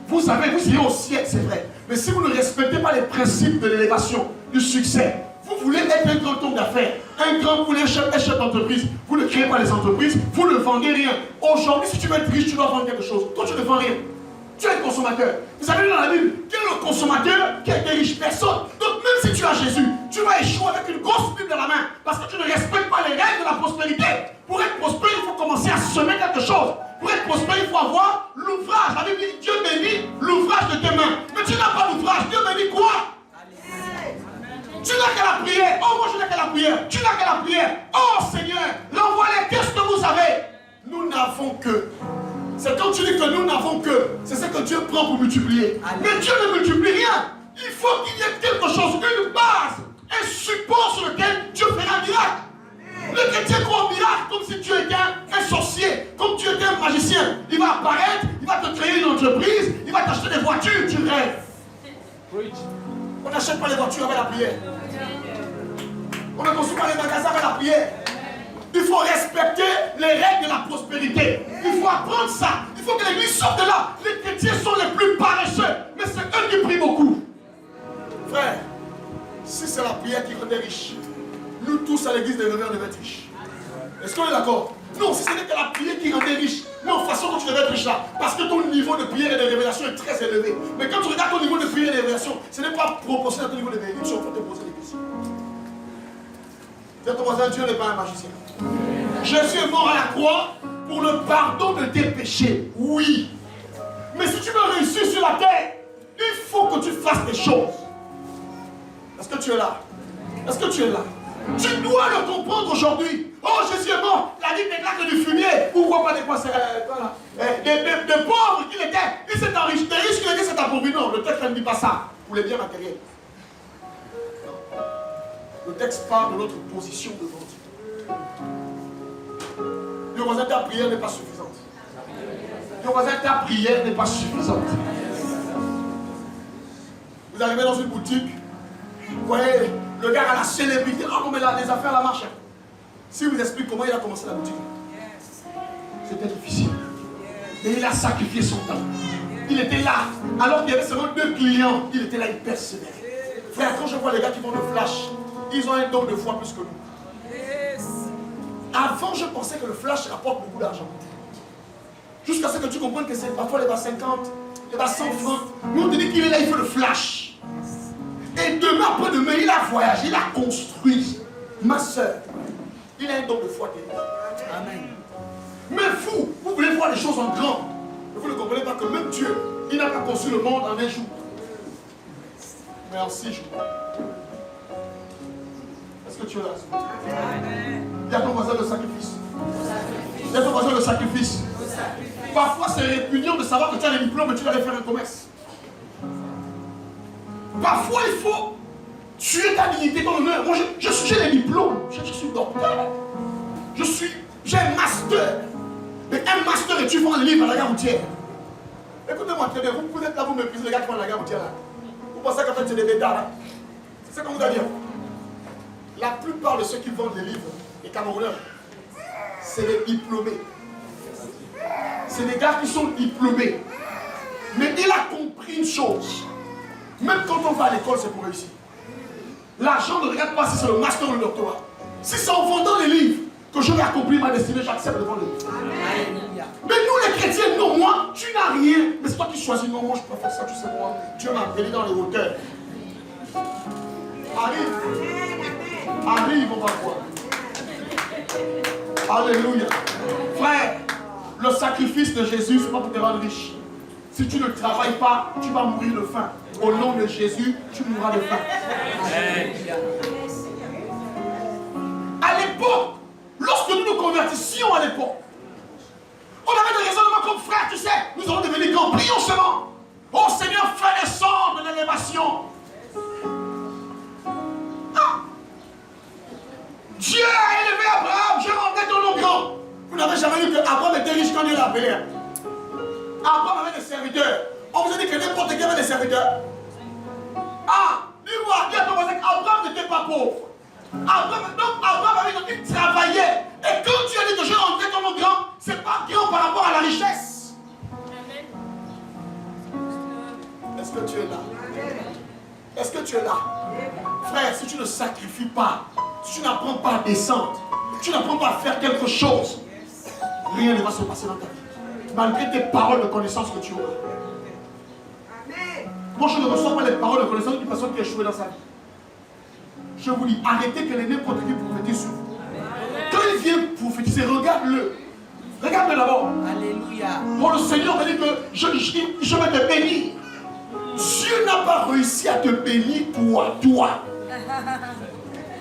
Vous savez, vous irez au ciel, c'est vrai. Mais si vous ne respectez pas les principes de l'élévation, du succès, vous voulez être un grand homme d'affaires, un grand poulet, un chef d'entreprise, vous ne créez pas les entreprises, vous ne vendez rien. Aujourd'hui, si tu veux être riche, tu dois vendre quelque chose. Toi, tu ne vends rien. Tu es un consommateur. Vous savez, dans la Bible, quel est le consommateur qui a été riche? Personne. Donc, même si tu as Jésus, tu vas échouer avec une grosse Bible dans la main parce que tu ne respectes pas les règles de la prospérité. Pour être prospère, il faut commencer à semer quelque chose. Pour être prospère, il faut avoir l'ouvrage. La Bible dit, Dieu bénit l'ouvrage de tes mains. Mais tu n'as pas l'ouvrage. Dieu bénit quoi? Tu n'as qu'à la prière. Oh, moi je n'ai qu'à la prière. Tu n'as qu'à la prière. Oh Seigneur, l'envoie-les. Qu'est-ce que vous avez? Nous n'avons que. C'est quand tu dis que nous n'avons que. C'est ce que Dieu prend pour multiplier. Mais Dieu ne multiplie rien. Il faut qu'il y ait quelque chose, une base, un support sur lequel Dieu fera un miracle. Le chrétien croit au miracle comme si tu étais un sorcier, comme tu étais un magicien. Il va apparaître, il va te créer une entreprise, il va t'acheter des voitures, tu rêves. On n'achète pas les voitures avec la prière. On ne construit pas les magasins avec la prière. Il faut respecter les règles de la prospérité. Il faut apprendre ça. Il faut que l'église sorte de là. Les chrétiens sont les plus paresseux, mais c'est eux qui prient beaucoup. Frère, si c'est la prière qui rend riche, nous tous à l'église de Réveil, on devait être riches. Est-ce qu'on est d'accord? Non, si ce n'est que la prière qui rendait riche. Non, de toute façon, quand tu devais être riche là, parce que ton niveau de prière et de révélation est très élevé. Mais quand tu regardes ton niveau de prière et de révélation, ce n'est pas proportionnel à ton niveau de bénédiction. Il faut te poser des questions. Dis à ton voisin, Dieu n'est pas un magicien. Jésus est mort à la croix pour le pardon de tes péchés. Oui. Mais si tu veux réussir sur la terre, il faut que tu fasses des choses. Est-ce que tu es là? Est-ce que tu es là? Tu dois le comprendre aujourd'hui. Oh, Jésus est mort. La Bible déclare que du fumier. Pourquoi pas des quoi? Des pauvres qu'il était. Il s'est enrichi. Des riches qu'il était, c'est appauvri. Non, le texte ne dit pas ça. Pour les biens matériels. Non. Le texte parle de notre position devant Dieu. Le voisin, ta prière n'est pas suffisante. Le voisin, ta prière n'est pas suffisante. Vous arrivez dans une boutique. Vous voyez, le gars a la célébrité. Oh, mais là, les affaires la marchent. Si vous explique comment il a commencé la boutique, c'était difficile. Mais il a sacrifié son temps. Il était là. Alors qu'il y avait seulement 2 clients, il était là, il persévérait. Frère, quand je vois les gars qui vont le flash, ils ont un don de foi plus que nous. Avant, je pensais que le flash rapporte beaucoup d'argent. Jusqu'à ce que tu comprennes que c'est parfois les bas 50, les bas 100 francs. Mais on te dit qu'il est là, il fait le flash. Et demain, après-demain, il a voyagé, il a construit. Ma soeur, il a un don de foi. Amen. Mais vous voulez voir les choses en grand. Mais vous ne comprenez pas que même Dieu, il n'a pas conçu le monde en un jour. Mais en 6 jours. Est-ce que tu es là? Amen. Il y a ton voisin le sacrifice. Il y a ton voisin le sacrifice. Parfois, c'est répugnant de savoir que tu as les diplômes et tu dois aller faire un commerce. Parfois, il faut tuer ta dignité, ton honneur. Moi, j'ai les diplômes. Je suis docteur. J'ai un master. Mais un master et tu vends un livre à la gare routière. Écoutez-moi très bien. Vous êtes là, vous méprisez les gars qui vont à la gare routière. Là. Vous pensez qu'en fait, c'est des bêtards. Là. C'est ça qu'on vous a dit. La plupart de ceux qui vendent les livres, les Camerounais, c'est des diplômés. C'est des gars qui sont diplômés. Mais il a compris une chose. Même quand on va à l'école, c'est pour réussir. L'argent ne regarde pas si c'est le master ou le doctorat. Si c'est en vendant les livres que je vais accomplir ma destinée, j'accepte de vendre les livres. Amen. Mais nous les chrétiens, non, moi, tu n'as rien. Mais c'est toi qui choisis. Non, moi je préfère ça, tu sais moi. Dieu m'a appelé dans les hauteurs. Arrive, on va voir. Alléluia. Frère, le sacrifice de Jésus, c'est pas pour te rendre riche. Si tu ne travailles pas, tu vas mourir de faim. Au nom de Jésus, tu mourras de faim. À l'époque, lorsque nous nous convertissions à l'époque, on avait des raisonnements comme frère, tu sais, nous allons devenir grands. Prions seulement. Oh Seigneur, fais descendre de l'élévation. Ah. Dieu a élevé Abraham, je rendrai ton nom grand. Vous n'avez jamais vu que Abraham était riche quand Dieu l'a appelé. Abraham avait des serviteurs. On vous a dit que n'importe qui avait des serviteurs. Ah, dis-moi, dis à ton voisin qu'Abraham n'était pas pauvre. Abraham avait dit qu'il travaillait. Et quand Dieu a dit que je rendrai ton nom grand, c'est pas grand par rapport à la richesse. Est-ce que tu es là? Est-ce que tu es là? Frère, si tu ne sacrifies pas, si tu n'apprends pas à descendre, tu n'apprends pas à faire quelque chose, rien ne va se passer dans ta vie. Malgré tes paroles de connaissance que tu auras. Moi, je ne reçois pas les paroles de connaissance d'une personne qui a échoué dans sa vie. Je vous dis, arrêtez que les n'importe qui prophétise sur vous. Quand il vient prophétiser, regarde-le. Regarde-le d'abord. Alléluia. Bon, le Seigneur m'a dit que je vais te bénir. Dieu n'a pas réussi à te bénir, toi.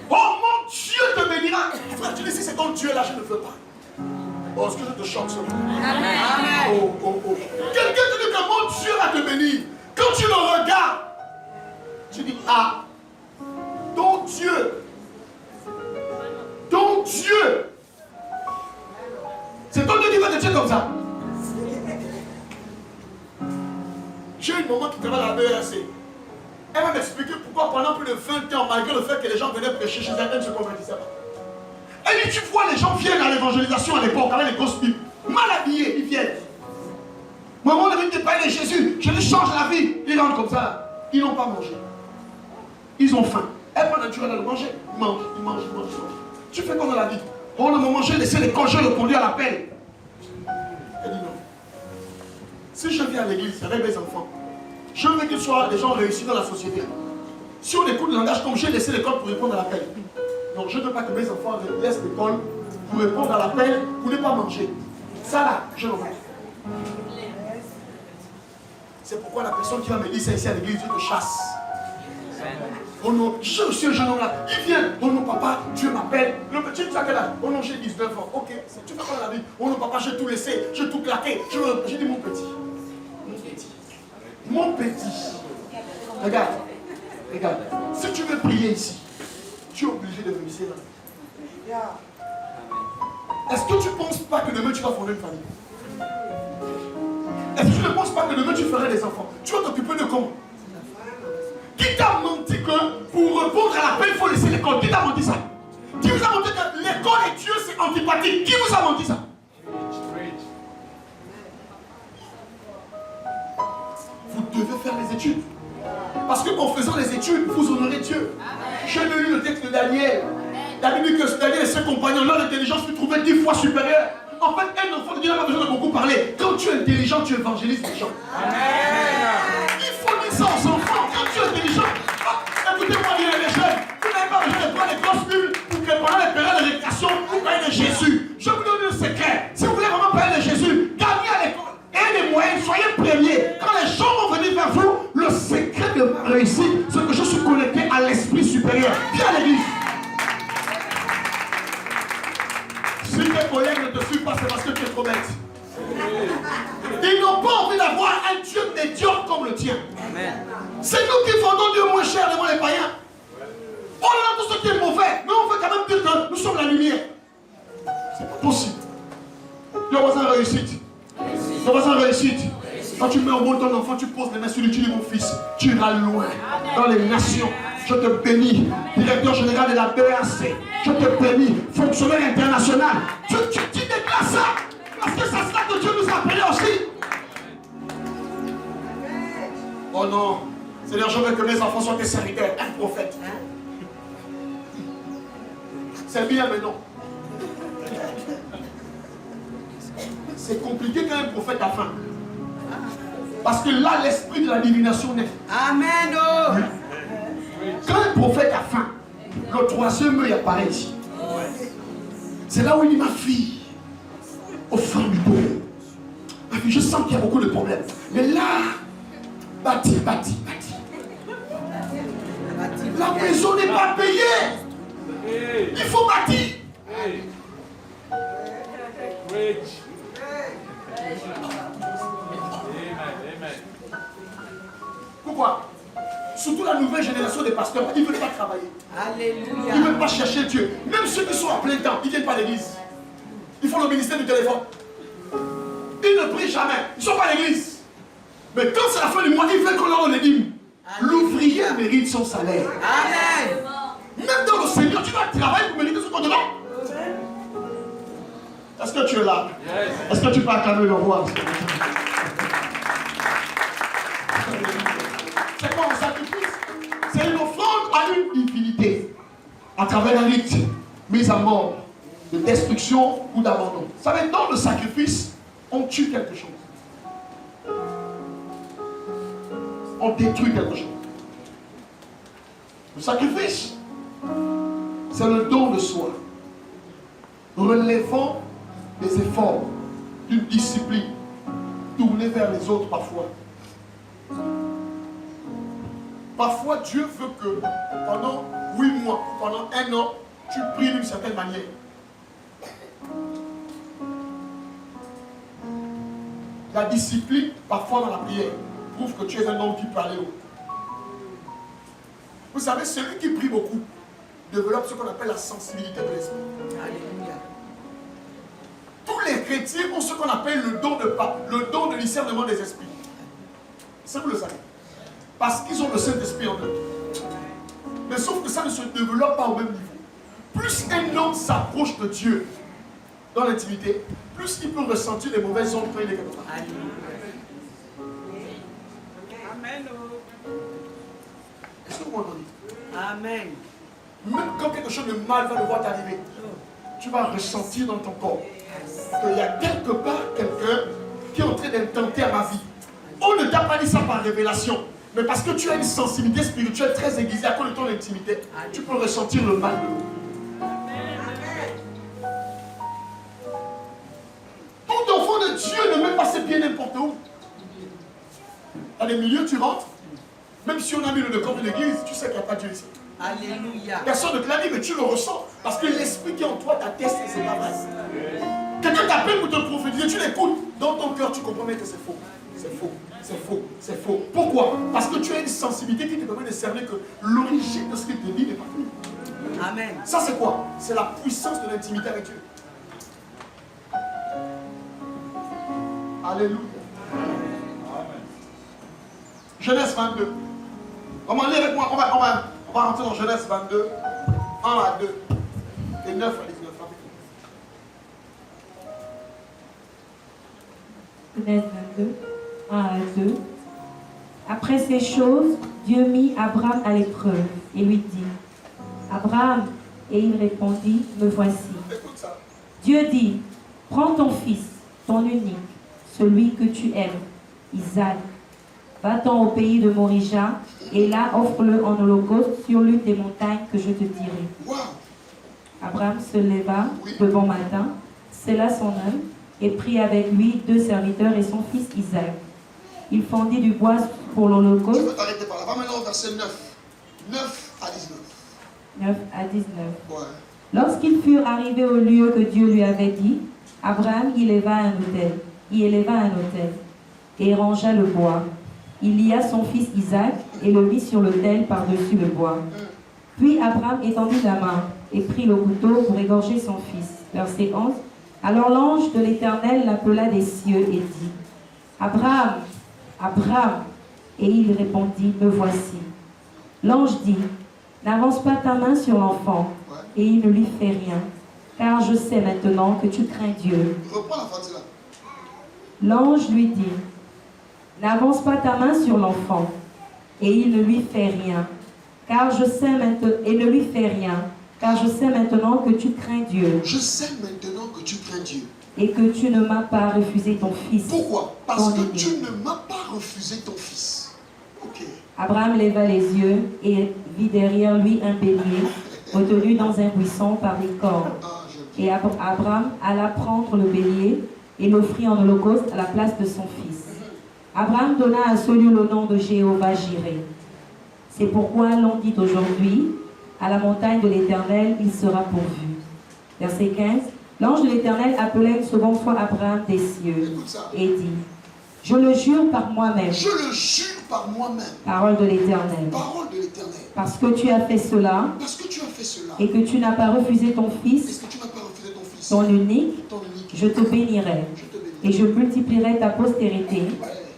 Oh, mon Dieu te bénira. Frère, tu dis, si c'est ton Dieu là, je ne veux pas. Oh, est-ce que je te choque ce matin? Amen. Oh. Quelqu'un te dit que mon Dieu va te bénir. Quand tu le regardes, tu dis, ah, ton Dieu, c'est ton Dieu qui va te dire comme ça. J'ai une maman qui travaille à la BRC. Elle va m'expliquer pourquoi pendant plus de 20 ans, malgré le fait que les gens venaient prêcher chez elle, elle ne se convertissait pas. Elle dit, tu vois, les gens viennent à l'évangélisation à l'époque avec les grosses pipes, mal habillés, ils viennent. Maman, on avait dit, parler de Jésus, je les change la vie. Ils rentrent comme ça. Ils n'ont pas mangé. Ils ont faim. Elle prend naturel de manger. Ils mangent. Tu fais comme dans la vie. Oh, le moment, j'ai laissé l'école, j'ai répondu à l'appel. Elle dit non. Si je viens à l'église avec mes enfants, je veux qu'ils soient des gens réussis dans la société. Si on écoute le langage comme j'ai laissé l'école pour répondre à l'appel. Donc je ne veux pas que mes enfants laissent l'école pour répondre à l'appel, pour ne pas manger. Ça là, je le vois. C'est pourquoi la personne qui va me dire ça ici à l'église, Dieu te chasse. Oh non, je suis un jeune homme là. Il vient. Oh non, papa, Dieu m'appelle. Le petit, tu as quel âge? Oh non, j'ai 19 ans. Ok, tu fais quoi dans la vie? Oh non, papa, j'ai tout laissé, j'ai tout claqué. J'ai dit mon petit. Mon petit. Mon petit. Regarde. Regarde. Si tu veux prier ici, tu es obligé de réussir là. Est-ce que tu ne penses pas que demain tu vas fonder une famille? Est-ce que tu ne penses pas que demain tu ferais des enfants? Tu vas t'occuper de comment? Qui t'a menti que pour répondre à l'appel, il faut laisser l'école? Qui t'a menti ça? Qui vous a menti que l'école et Dieu c'est antipathique? Qui vous a menti ça? Vous devez faire les études. Parce qu'en faisant les études, vous honorez Dieu. J'ai lu le texte de Daniel. La Bible dit que Daniel et ses compagnons, leur intelligence fut trouvée 10 fois supérieure. En fait, un enfant de Dieu n'a pas besoin de beaucoup parler. Quand tu es intelligent, tu évangélises les gens. Amen. Il faut dire ça aux enfants. Quand tu es intelligent, écoutez-moi bien les jeunes, vous n'avez pas besoin de prendre les grosses bulles pour que pendant les périodes de récréation, vous parlez de Jésus. Je vous donne un secret. Si vous voulez vraiment parler de Jésus, gagnez à l'école. Et les moyens, soyez premiers. Quand les gens vont venir vers vous, le secret de ma réussite, c'est que je suis connecté à l'esprit supérieur. Viens à l'église. Si tes collègues ne te suivent pas, c'est parce que tu es trop bête. Ils n'ont pas envie d'avoir un Dieu médiocre comme le tien. C'est nous qui vendons Dieu moins cher devant les païens. On a tout ce qui est mauvais, mais on veut quand même dire que nous sommes la lumière. C'est pas possible. Tu vas en réussite. Tu vas en réussite. Quand tu mets au monde ton enfant, tu poses les mains sur lui, tu dis mon fils, tu iras loin dans les nations. Je te bénis, directeur général de la BAC. Je te bénis, fonctionnaire international. Tu déclares ça. Parce que c'est ça que Dieu nous a appelés aussi. Oh non, Seigneur, je veux que mes enfants soient des serviteurs, un prophète. C'est bien, mais non. C'est compliqué quand un prophète a faim. Parce que là, l'esprit de la divination naît. Amen. Oh. Quand un prophète a faim, le troisième œil apparaît ici. C'est là où il dit, ma fille, au fond du dos, ma fille, je sens qu'il y a beaucoup de problèmes. Mais là, bâti. La maison n'est pas payée. Il faut bâtir. Pourquoi? Surtout la nouvelle génération des pasteurs, ils ne veulent pas travailler. Alléluia. Ils ne veulent pas chercher Dieu. Même ceux qui sont à plein temps, ils ne viennent pas à l'église. Ils font le ministère du téléphone. Ils ne prient jamais. Ils ne sont pas à l'église. Mais quand c'est la fin du mois, ils veulent qu'on leur donne les dîmes. L'ouvrier mérite son salaire. Amen. Même dans le Seigneur, tu dois travailler pour mériter ce qu'on te donne. Est-ce que tu es là? Est-ce que tu peux acclamer le roi? C'est quoi un sacrifice? C'est une offrande à une divinité à travers un rite mis à mort de destruction ou d'abandon. Vous savez, dans le sacrifice, on tue quelque chose. On détruit quelque chose. Le sacrifice, c'est le don de soi, relevant des efforts d'une discipline tournée vers les autres parfois. Parfois, Dieu veut que pendant 8 mois, pendant 1 an, tu pries d'une certaine manière. La discipline, parfois dans la prière, prouve que tu es un homme qui peut aller haut. Vous savez, celui qui prie beaucoup développe ce qu'on appelle la sensibilité de l'esprit. Alléluia. Tous les chrétiens ont ce qu'on appelle le don de discernement des esprits. Ça, vous le savez. Parce qu'ils ont le Saint-Esprit en eux. Mais sauf que ça ne se développe pas au même niveau. Plus un homme s'approche de Dieu dans l'intimité, plus il peut ressentir les mauvaises ondes quand il est quelque part. Amen. Est-ce que vous m'entendez? Amen. Même quand quelque chose de mal va devoir t'arriver, tu vas ressentir dans ton corps qu'il y a quelque part quelqu'un qui est en train d'intenter à ma vie. On ne t'a pas dit ça par révélation, mais parce que tu as une sensibilité spirituelle très aiguisée à cause de ton intimité, tu peux ressentir le mal de l'autre. Tout enfant de Dieu ne met pas ses pieds n'importe où. Dans les milieux, tu rentres, même si on a mis le décor de l'église, tu sais qu'il n'y a pas Dieu ici. Alléluia. Personne ne te l'a dit, mais tu le ressens. Parce que l'esprit qui est en toi t'atteste que c'est pas vrai. Quelqu'un t'appelle pour te prophétiser, tu l'écoutes. Dans ton cœur, tu comprends bien que c'est faux. C'est faux, c'est faux, c'est faux. Pourquoi? Parce que tu as une sensibilité qui te permet de cerner que l'origine de ce qu'il te dit n'est pas plus. Amen. Ça, c'est quoi? C'est la puissance de l'intimité avec Dieu. Alléluia. Genèse 22. On va lire avec moi, on va rentrer dans Genèse 22, 1 à 2, et 9 à 19. Genèse 22, 1 à 2. Après ces choses, Dieu mit Abraham à l'épreuve et lui dit, Abraham, et il répondit, me voici. Écoute ça. Dieu dit, prends ton fils, ton unique, celui que tu aimes, Isaac. Va-t'en au pays de Morija, et là offre-le en holocauste sur l'une des montagnes que je te dirai. Wow. Abraham se leva de bon matin, scella son œil, et prit avec lui 2 serviteurs et son fils Isaac. Il fendit du bois pour Je l'holocauste. vais t'arrêter par là. Va maintenant au verset 9. 9 à 19. 9 à 19. Ouais. Lorsqu'ils furent arrivés au lieu que Dieu lui avait dit, Abraham y éleva un autel, et rangea le bois. Il lia son fils Isaac et le mit sur l'autel par-dessus le bois. Puis Abraham étendit la main et prit le couteau pour égorger son fils. Verset 11. Alors l'ange de l'Éternel l'appela des cieux et dit, Abraham, Abraham. Et il répondit, me voici. L'ange dit, n'avance pas ta main sur l'enfant, et il ne lui fait rien, car je sais maintenant que tu crains Dieu. Reprends la partie là. L'ange lui dit, n'avance pas ta main sur l'enfant, et il ne lui fait rien, car je sais maintenant que tu crains Dieu, Je sais maintenant que tu crains Dieu. et que tu ne m'as pas refusé ton fils. Pourquoi? Parce ton que unique. tu ne m'as pas refusé ton fils. Ok. Abraham leva les yeux et vit derrière lui un bélier, retenu dans un buisson par les cornes. Ah, j'aime Et Abraham alla prendre le bélier et l'offrit en holocauste à la place de son fils. Abraham donna à ce lieu le nom de Jéhovah Jireh. C'est pourquoi l'on dit aujourd'hui, à la montagne de l'Éternel, il sera pourvu. Verset 15. L'ange de l'Éternel appela une seconde fois Abraham des cieux Écoute ça. et dit, je le jure par moi-même, Je le jure par moi-même. parole de l'Éternel, Parole de l'Éternel. parce que tu as fait cela Parce que tu as fait cela. et que tu n'as pas refusé ton Est-ce fils, que tu n'as pas refusé ton fils? ton unique, Ton unique. je te bénirai. Je te bénis. Et je multiplierai ta postérité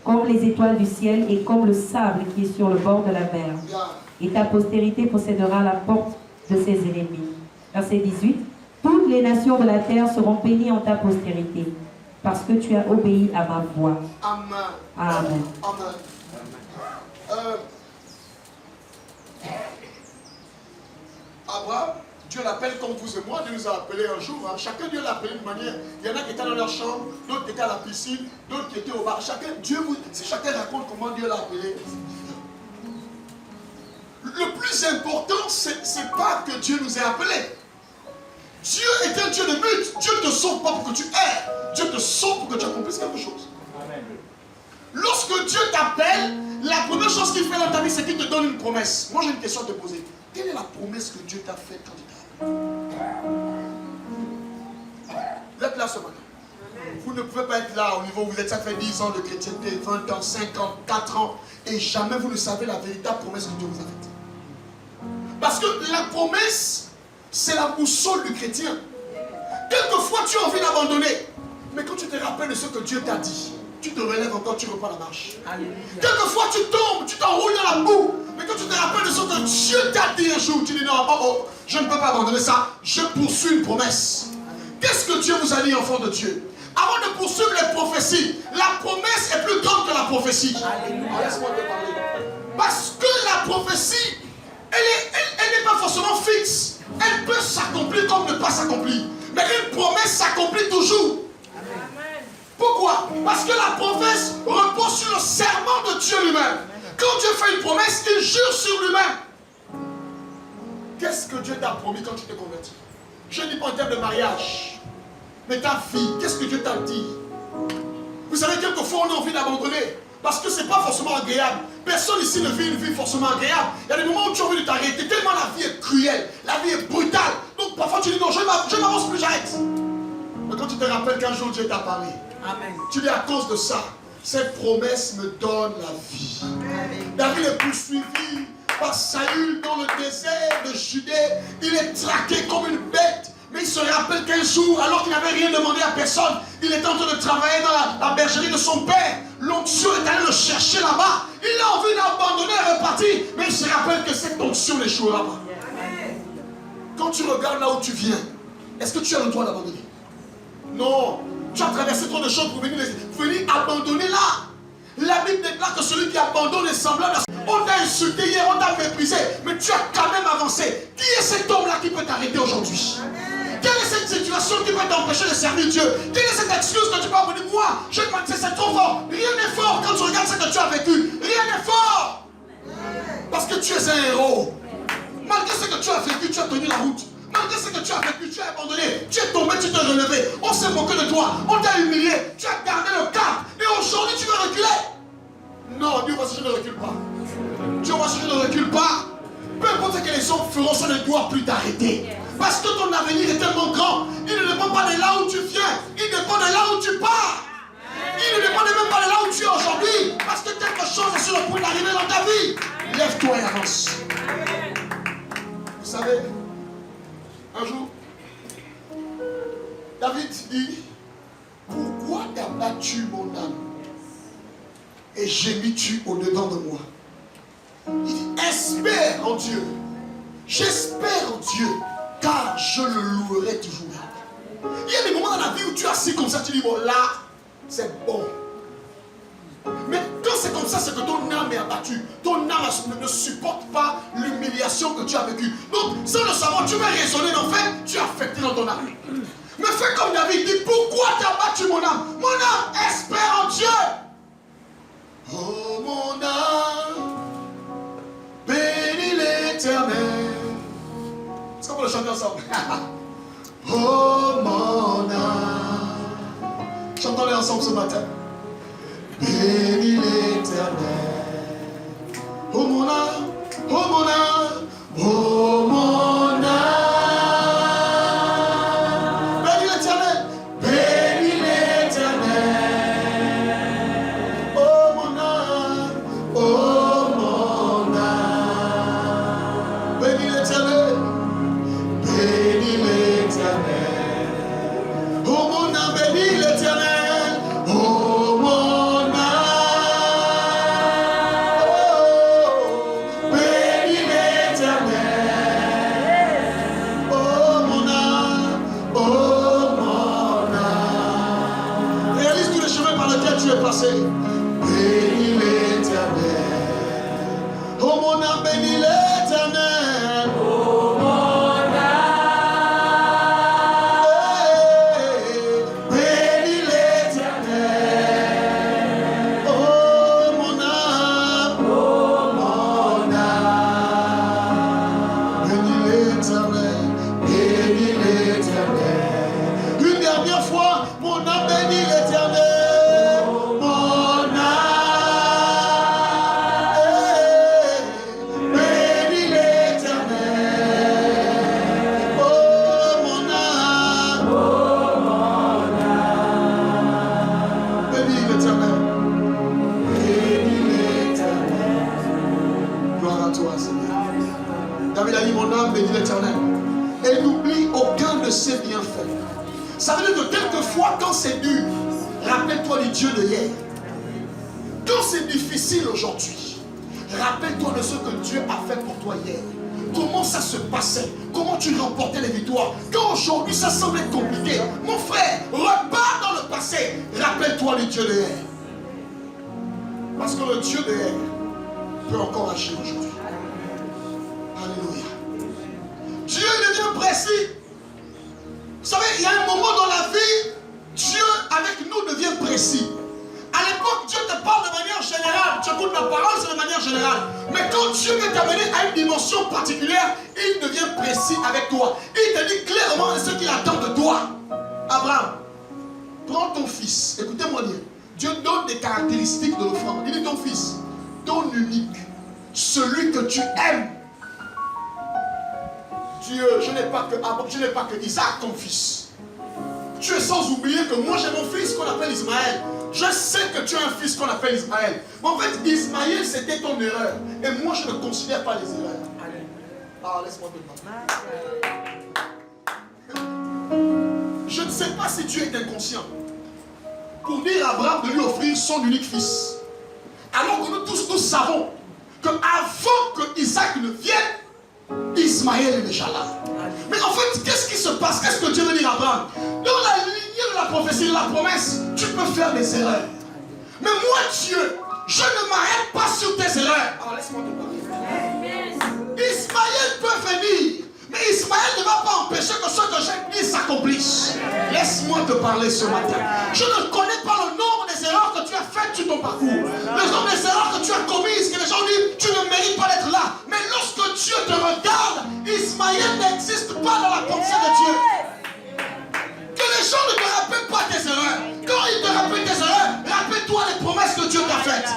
comme les étoiles du ciel et comme le sable qui est sur le bord de la mer. Regarde. Et ta postérité possédera la porte de ses ennemis. Verset 18. Toutes les nations de la terre seront bénies en ta postérité, parce que tu as obéi à ma voix. Amen. Amen. Amen. Abraham, Dieu l'appelle comme vous et moi. Dieu nous a appelés un jour. Hein. Chacun Dieu l'a appelé d'une manière. Il y en a qui étaient dans leur chambre, d'autres qui étaient à la piscine, d'autres qui étaient au bar. Si chacun raconte comment Dieu l'a appelé. Le plus important, c'est pas que Dieu nous ait appelés. Dieu est un Dieu de but. Dieu ne te sauve pas pour que tu erres. Dieu te sauve pour que tu accomplisses quelque chose. Amen. Lorsque Dieu t'appelle, la première chose qu'il fait dans ta vie, c'est qu'il te donne une promesse. Moi, j'ai une question à te poser. Quelle est la promesse que Dieu t'a faite quand il t'a appelé? Vous êtes là ce matin. Vous ne pouvez pas être là au niveau où vous êtes. Ça fait 10 ans de chrétienté, 20 ans, 50, 4 ans. Et jamais vous ne savez la véritable promesse que Dieu vous a faite. Parce que la promesse, c'est la boussole du chrétien. Quelquefois, tu as envie d'abandonner. Mais quand tu te rappelles de ce que Dieu t'a dit, tu te relèves encore, tu reprends la marche. Alléluia. Quelquefois, tu tombes, tu t'enroules dans la boue. Mais quand tu te rappelles de ce que Dieu t'a dit un jour, tu dis non, je ne peux pas abandonner ça. Je poursuis une promesse. Qu'est-ce que Dieu vous a dit, enfant de Dieu? Avant de poursuivre les prophéties, la promesse est plus grande que la prophétie. Alléluia. Laisse-moi te parler. Parce que la prophétie, elle n'est pas forcément fixe. Elle peut s'accomplir comme ne pas s'accomplir. Mais une promesse s'accomplit toujours. Pourquoi? Parce que la promesse repose sur le serment de Dieu lui-même. Quand Dieu fait une promesse, il jure sur lui-même. Qu'est-ce que Dieu t'a promis quand tu t'es converti? Je ne dis pas en termes de mariage, mais ta vie, qu'est-ce que Dieu t'a dit? Vous savez, quelquefois on a envie d'abandonner parce que ce n'est pas forcément agréable. Personne ici ne vit une vie forcément agréable. Il y a des moments où tu as envie de t'arrêter, tellement la vie est cruelle, la vie est brutale. Donc parfois tu dis non, je m'avance plus, j'arrête. Mais quand tu te rappelles qu'un jour Dieu t'a parlé, Amen. tu dis à cause de ça, cette promesse me donne la vie. David est poursuivi par Saül dans le désert de Judée. Il est traqué comme une bête. Mais il se rappelle qu'un jour, alors qu'il n'avait rien demandé à personne, il était en train de travailler dans la bergerie de son père. L'onction est allée le chercher là-bas. Il a envie d'abandonner et repartir. Mais il se rappelle que cette onction n'échouera pas. Quand tu regardes là où tu viens, est-ce que tu as le droit d'abandonner? Non. Tu as traversé trop de choses pour venir abandonner là. La Bible déclare que celui qui abandonne est semblable à... On t'a insulté hier, on t'a méprisé, mais tu as quand même avancé. Qui est cet homme-là qui peut t'arrêter aujourd'hui? Quelle est cette situation qui peut t'empêcher de servir Dieu? Quelle est cette excuse que tu peux avoir dit? Moi, je te dis, c'est trop fort. Rien n'est fort quand tu regardes ce que tu as vécu. Rien n'est fort. Parce que tu es un héros. Malgré ce que tu as vécu, tu as tenu la route. Malgré ce que tu as vécu, tu as abandonné. Tu es tombé, tu t'es relevé. On s'est moqué de toi. On t'a humilié. Tu as gardé le cap. Et aujourd'hui, tu veux reculer. Non, Dieu voici, je ne recule pas. Dieu voici, je ne recule pas. Peu importe ce que les hommes feront, ça ne doit plus t'arrêter. Parce que ton avenir est tellement grand. Il ne dépend pas de là où tu viens. Il dépend de là où tu pars. Il ne dépend même pas de là où tu es aujourd'hui. Parce que quelque chose est sur le point d'arriver dans ta vie. Lève-toi et avance. Vous savez, un jour, David dit, pourquoi t'as battu mon âme et gémis-tu au-dedans de moi? Il dit, espère en Dieu. J'espère en Dieu, car je le louerai toujours. Il y a des moments dans la vie où tu es assis comme ça, tu dis, bon là, c'est bon. Mais quand c'est comme ça, c'est que ton âme est abattue. Ton âme ne supporte pas l'humiliation que tu as vécue. Donc, sans le savoir, tu vas raisonner, en fait, tu es affecté dans ton âme. Mais fais comme David dit, pourquoi tu as battu mon âme? Mon âme espère en Dieu. Oh mon âme, bénis l'Éternel. Est-ce qu'on peut le chanter ensemble? Oh mon âme. Chantons-les ensemble ce matin. Bénis l'Éternel. Oh mon âme, oh mon âme, oh mon âme. Bénis l'Éternel, bénis l'Éternel. Oh mon âme, oh mon âme. Bénis l'Éternel, bénis l'Éternel. Oh mon âme, bénis l'Éternel. Oh mon âme. Tu es passé. Bénis l'Éternel. Oh mon âme, bénis l'Éternel. Oh mon âme. Bénis l'Éternel. Oh mon âme. Oh mon âme. Bénis l'Éternel. Bénis l'Éternel. Une dernière fois, mon âme bénis l'Éternel. David a dit, mon âme bénit l'Éternel. Et n'oublie aucun de ses bienfaits. Ça veut dire que quelquefois, quand c'est dur, rappelle-toi du Dieu de hier. Quand c'est difficile aujourd'hui, rappelle-toi de ce que Dieu a fait pour toi hier. Comment ça se passait? Comment tu remportais les victoires? Quand aujourd'hui ça semble être compliqué, mon frère, repars dans le passé. Rappelle-toi du Dieu de hier. Parce que le Dieu de hier peut encore agir aujourd'hui. Alléluia. Dieu devient précis. Vous savez, il y a générale. Mais quand Dieu veut t'amener à une dimension particulière, il devient précis avec toi. Il te dit clairement ce qu'il attend de toi. Abraham, prends ton fils. Écoutez-moi bien. Dieu donne des caractéristiques de l'offrande. Il dit ton fils, ton unique, celui que tu aimes. Dieu, je n'ai pas que Isaac, ton fils. Tu es sans oublier que moi j'ai mon fils qu'on appelle Ismaël. Je sais que tu as un fils qu'on appelle Ismaël. Mais en fait, Ismaël, c'était ton erreur. Et moi, je ne considère pas les erreurs. Ah, laisse-moi te parler. Je ne sais pas si Dieu est inconscient pour dire à Abraham de lui offrir son unique fils. Alors que nous tous, nous savons qu'avant que Isaac ne vienne, Ismaël est déjà là. Mais en fait, qu'est-ce qui se passe? Qu'est-ce que Dieu veut dire à Abraham? Dans la lignée de la prophétie, de la promesse, tu peux faire des erreurs. Mais moi, Dieu, je ne m'arrête pas sur tes erreurs. Alors laisse-moi te parler. Ismaël peut venir, mais Ismaël ne va pas empêcher que ce que j'ai dit s'accomplisse. Laisse-moi te parler ce matin. Je ne connais pas le nombre des erreurs que tu as faites sur ton parcours. Le nombre des erreurs que tu as commises, que les gens disent, tu ne mérites pas d'être là. Mais lorsque Dieu te regarde, Ismaël n'existe pas dans la pensée de Dieu. Que les gens ne te rappellent pas tes erreurs. Quand ils te rappellent tes erreurs, rappelle-toi les promesses que Dieu t'a faites.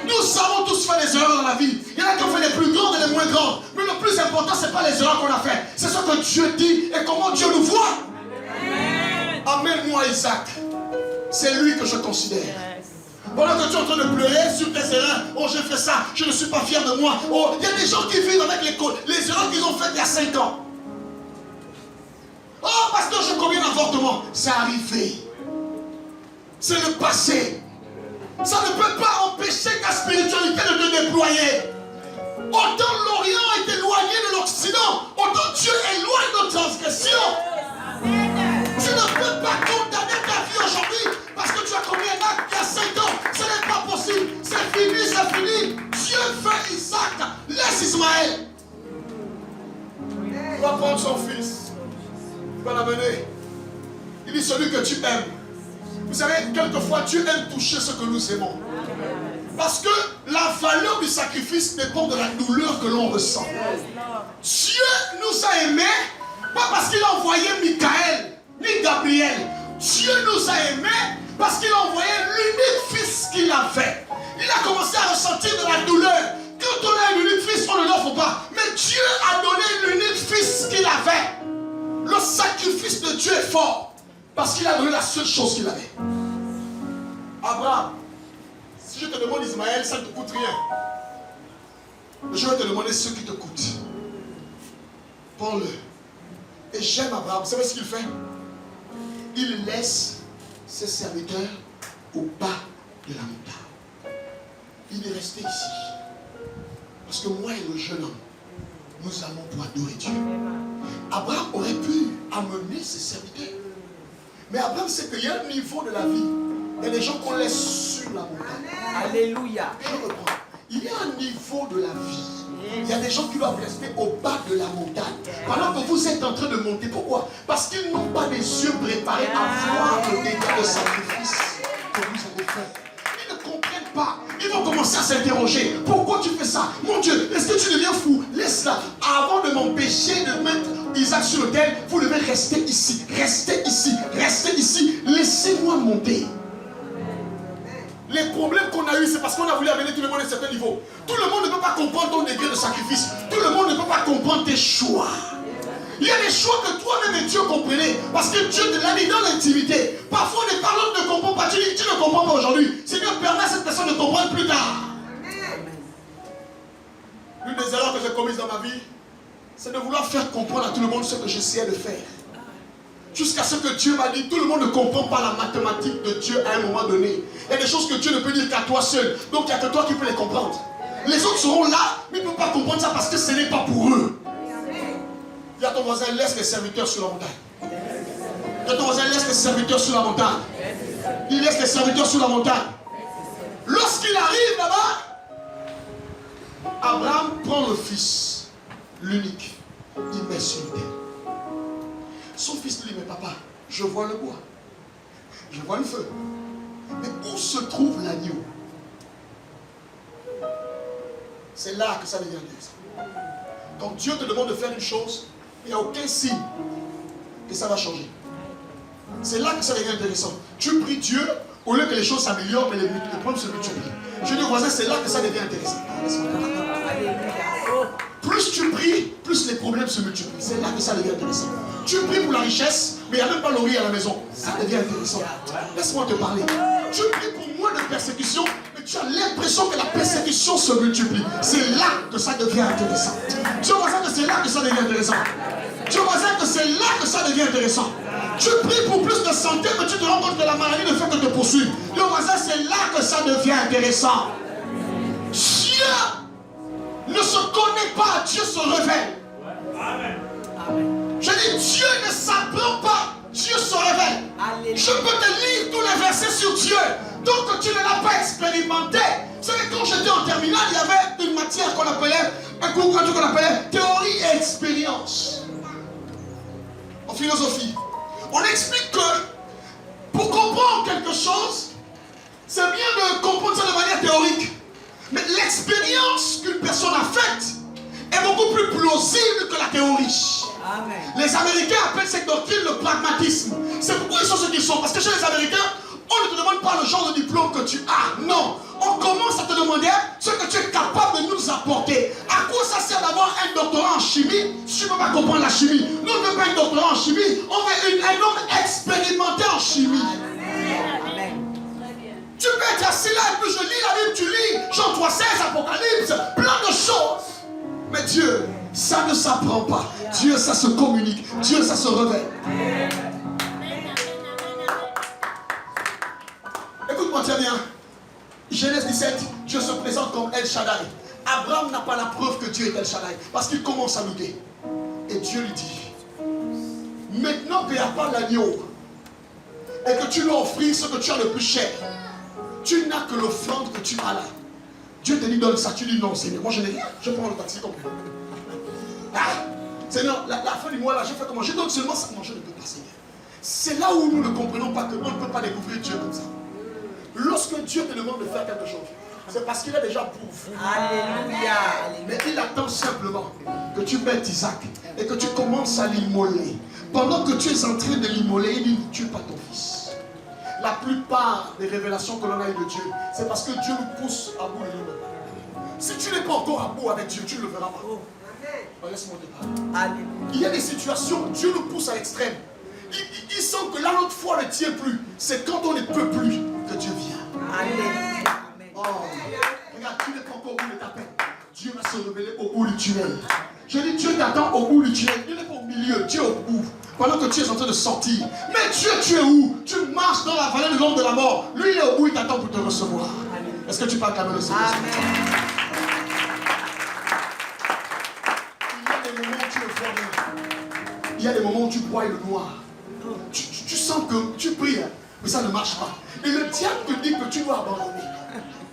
Nous savons tous faire des erreurs dans la vie. Il y en a qui ont fait les plus grandes et les moins grandes. Mais le plus important, ce n'est pas les erreurs qu'on a faites. C'est ce que Dieu dit et comment Dieu nous voit. Amène-moi Isaac. C'est lui que je considère. Pendant que tu es en train de pleurer sur tes erreurs, oh j'ai fait ça, je ne suis pas fier de moi. Oh, il y a des gens qui vivent avec les erreurs qu'ils ont faites il y a 5 ans. Oh pasteur, je combien d'avortements? C'est arrivé. C'est le passé. Ça ne peut pas empêcher ta spiritualité de te déployer. Autant l'Orient est éloigné de l'Occident, autant Dieu éloigne nos transgressions. Tu ne peux pas condamner ta vie aujourd'hui parce que tu as commis un acte il y a 5 ans. Ce n'est pas possible. C'est fini, c'est fini. Dieu fait Isaac. Laisse Ismaël. Il va prendre son fils. Il va l'amener. Il dit celui que tu aimes. Vous savez, quelquefois Dieu aime toucher ce que nous aimons. Parce que la valeur du sacrifice dépend de la douleur que l'on ressent. Dieu nous a aimés, pas parce qu'il a envoyé Michael, ni Gabriel. Dieu nous a aimés parce qu'il a envoyé l'unique fils qu'il avait. Il a commencé à ressentir de la douleur. Quand on a un unique fils, on ne l'offre pas. Mais Dieu a donné l'unique fils qu'il avait. Le sacrifice de Dieu est fort. Parce qu'il a donné la seule chose qu'il avait. Abraham, si je te demande Ismaël, ça ne te coûte rien. Je vais te demander ce qui te coûte. Prends-le. Et j'aime Abraham. Vous savez ce qu'il fait? Il laisse ses serviteurs au bas de la montagne. Il est resté ici. Parce que moi et le jeune homme, nous allons pour adorer Dieu. Abraham aurait pu amener ses serviteurs. Mais Abraham sait qu'il y a un niveau de la vie. Il y a des gens qu'on laisse sur la montagne. Alléluia. Je reprends. Il y a un niveau de la vie. Il y a des gens qui doivent rester au bas de la montagne. Pendant que vous êtes en train de monter. Pourquoi? Parce qu'ils n'ont pas des yeux préparés à voir le dégât de sacrifice que vous avez fait. Ils ne comprennent pas. Ils vont commencer à s'interroger. Pourquoi tu fais ça? Mon Dieu, est-ce que tu deviens fou? Laisse-la. Avant de m'empêcher de mettre Isaac sur l'autel, vous devez rester ici. Restez ici. Restez ici. Laissez-moi monter. Les problèmes qu'on a eu, c'est parce qu'on a voulu amener tout le monde à un certain niveau. Tout le monde ne peut pas comprendre ton degré de sacrifice. Tout le monde ne peut pas comprendre tes choix. Il y a des choix que toi-même et Dieu comprenez. Parce que Dieu te l'a dit dans l'intimité. Parfois, les parents ne comprennent pas. Tu dis, tu ne comprends pas aujourd'hui. Seigneur, permet à cette personne de comprendre plus tard. L'une des erreurs que j'ai commises dans ma vie, c'est de vouloir faire comprendre à tout le monde ce que j'essayais de faire. Jusqu'à ce que Dieu m'a dit, tout le monde ne comprend pas la mathématique de Dieu à un moment donné. Il y a des choses que Dieu ne peut dire qu'à toi seul. Donc il n'y a que toi qui peux les comprendre. Les autres seront là, mais ils ne peuvent pas comprendre ça parce que ce n'est pas pour eux. Dis à ton voisin, laisse les serviteurs sur la montagne. Dis à ton voisin, laisse les serviteurs sur la montagne. Il laisse les serviteurs sur la montagne. Lorsqu'il arrive là-bas, Abraham prend le fils, l'unique, il met sur l'autel. Son fils lui dit, mais papa, je vois le bois, je vois le feu, mais où se trouve l'agneau? c'est là que ça devient intéressant. Quand Dieu te demande de faire une chose, il n'y a aucun signe que ça va changer. C'est là que ça devient intéressant. Tu pries Dieu, au lieu que les choses s'améliorent, mais les problèmes se multiplient. Je dis aux voisins, c'est là que ça devient intéressant. Plus tu pries, plus les problèmes se multiplient. C'est là que ça devient intéressant. Tu pries pour la richesse, mais il n'y a même pas le riz à la maison. Ça devient intéressant. Laisse-moi te parler. Tu pries pour moins de persécution, mais tu as l'impression que la persécution se multiplie. C'est là que ça devient intéressant. Tu vois que c'est là que ça devient intéressant. Tu vois que c'est là que ça devient intéressant. Tu pries pour plus de santé, mais tu te rends compte que la maladie ne fait que te poursuivre. Tu vois c'est là que ça devient intéressant. Dieu ne se connaît pas, Dieu se révèle. Je dis, Dieu ne s'apprend pas, Dieu se révèle. Je peux te lire tous les versets sur Dieu, donc tu ne l'as pas expérimenté. Vous savez, quand j'étais en terminale, il y avait une matière qu'on appelait, un cours qu'on appelait théorie et expérience. En philosophie, on explique que pour comprendre quelque chose, c'est bien de comprendre ça de manière théorique. Mais l'expérience qu'une personne a faite est beaucoup plus plausible que la théorie. Amen. Les Américains appellent cette doctrine le pragmatisme. C'est pourquoi ils sont ce qu'ils sont. Parce que chez les Américains, on ne te demande pas le genre de diplôme que tu as. Non. On commence à te demander ce que tu es capable de nous apporter. À quoi ça sert d'avoir un doctorat en chimie si tu ne peux pas comprendre la chimie? Nous ne voulons pas un doctorat en chimie. On veut un homme expérimenté en chimie. Amen. Tu peux être assis là et puis je lis la Bible, tu lis Jean 3,16, Apocalypse, plein de choses. Mais Dieu, ça ne s'apprend pas. Dieu, ça se communique. Dieu, ça se révèle. Écoute-moi très bien. Genèse 17, Dieu se présente comme El Shaddai. Abraham n'a pas la preuve que Dieu est El Shaddai parce qu'il commence à douter. Et Dieu lui dit, maintenant qu'il n'y a pas l'agneau et que tu lui offres ce que tu as le plus cher, tu n'as que l'offrande que tu as là. Dieu te dit donne ça, tu dis non Seigneur, moi je n'ai rien, je prends le taxi comme Seigneur, la fin du mois là, je fais comment? Je donne seulement ça, non je ne peux pas Seigneur. C'est là où nous ne comprenons pas qu'on ne peut pas découvrir Dieu comme ça. Lorsque Dieu te demande de faire quelque chose, c'est parce qu'il a déjà prouvé. Alléluia. Mais il attend simplement que tu mettes Isaac et que tu commences à l'immoler. Pendant que tu es en train de l'immoler, il dit ne tue pas ton fils. La plupart des révélations que l'on a eues de Dieu, c'est parce que Dieu nous pousse à bout de nous-mêmes. Si tu n'es pas encore à bout avec Dieu, tu ne le verras pas. Laisse-moi te parler. Alléluia. Il y a des situations, Dieu nous pousse à l'extrême. Il sent que là, notre foi ne tient plus. C'est quand on ne peut plus que Dieu vient. Alléluia. Oh, regarde, tu n'es pas encore au bout de ta peine. Dieu va se révéler au bout du tunnel. Je dis, Dieu t'attend au bout du tunnel. Dieu n'est pas au milieu, Dieu est au bout. Pendant que tu es en train de sortir. Mais Dieu, tu es où? Tu marches dans la vallée de l'ombre de la mort. Lui, il est au bout, il t'attend pour te recevoir. Est-ce que tu peux acclamer le Seigneur? Amen. Il y a des moments où tu ne vois rien. Il y a des moments où tu broies le noir. Tu sens que tu pries, mais ça ne marche pas. Et le diable te dit que tu dois abandonner.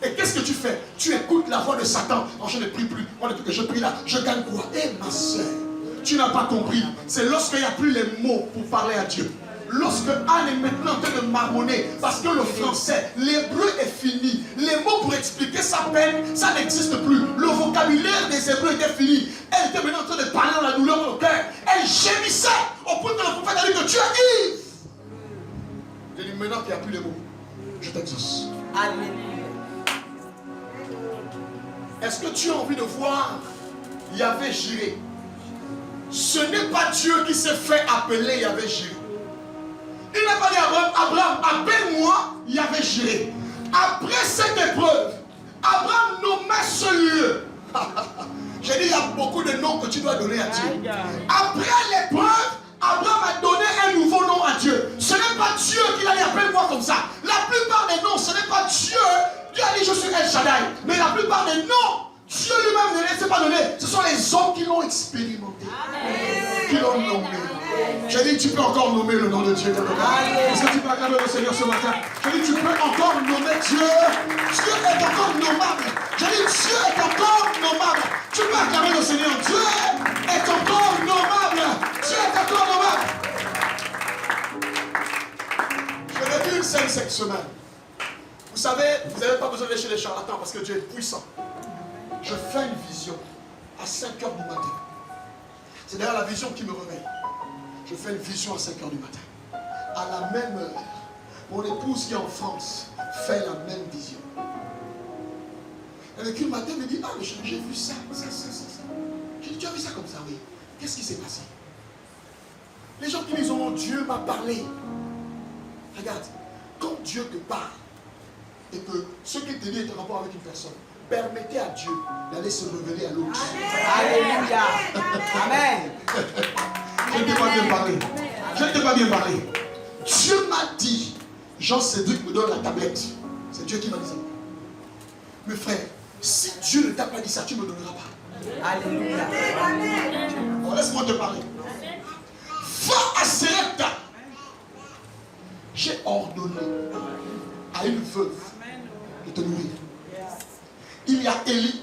Et qu'est-ce que tu fais? Tu écoutes la voix de Satan. Non, je ne prie plus. Moi, depuis que je prie là, je gagne quoi? Eh ma soeur, tu n'as pas compris. C'est lorsqu'il n'y a plus les mots pour parler à Dieu. Lorsque Anne est maintenant en train de marmonner, parce que le français, l'hébreu est fini. Les mots pour expliquer sa peine, ça n'existe plus. Le vocabulaire des hébreux était fini. Elle était maintenant en train de parler dans la douleur dans le cœur. Elle gémissait au point que le prophète a dit que tu es Yves. Je dis maintenant qu'il n'y a plus les mots, je t'exauce. Alléluia. Est-ce que tu as envie de voir Yahvé Jiré? Ce n'est pas Dieu qui s'est fait appeler Yahvé Jiré. Il n'a pas dit à Abraham, Abraham, appelle-moi Yahvé Jiré. Après cette épreuve, Abraham nommait ce lieu. J'ai dit, il y a beaucoup de noms que tu dois donner à Dieu. Après l'épreuve, Abraham a donné un nouveau nom à Dieu. Ce n'est pas Dieu qui l'a dit, appelle-moi comme ça. La plupart des noms, ce n'est pas Dieu qui a dit, je suis El Shaddai. Mais la plupart des noms, Dieu lui-même ne les a pas donnés. Ce sont les hommes qui l'ont expérimenté. Qui l'ont nommé. J'ai dit, tu peux encore nommer le nom de Dieu. Est-ce que tu peux acclamer le Seigneur ce matin? J'ai dit, tu peux encore nommer Dieu. Dieu est encore nommable. J'ai dit, Dieu est encore nommable. Tu peux acclamer le Seigneur. Dieu est encore nommable. Dieu est encore nommable. Je l'ai vu une scène cette semaine. Vous savez, vous n'avez pas besoin d'aller chez les charlatans parce que Dieu est puissant. Je fais une vision à 5 h du matin. C'est d'ailleurs la vision qui me réveille. Je fais une vision à 5 h du matin. À la même heure, mon épouse qui est en France fait la même vision. Et le matin me dit, ah mais j'ai vu ça. J'ai dit, tu as vu ça comme ça, oui. Qu'est-ce qui s'est passé? Les gens qui disent, oh Dieu m'a parlé. Regarde, quand Dieu te parle, et que ce qu'il te dit est en rapport avec une personne, permettez à Dieu d'aller se révéler à l'autre. Alléluia. Amen. Je ne t'ai pas bien parlé. Je ne t'ai pas bien parlé. Dieu m'a dit, Jean-Cédric me donne la tablette. C'est Dieu qui m'a dit ça. Mes frères, si Dieu ne t'a pas dit ça, tu ne me donneras pas. Alléluia. Alors laisse-moi te parler. Va à Serepta. J'ai ordonné à une veuve de te nourrir. Il y a Élie,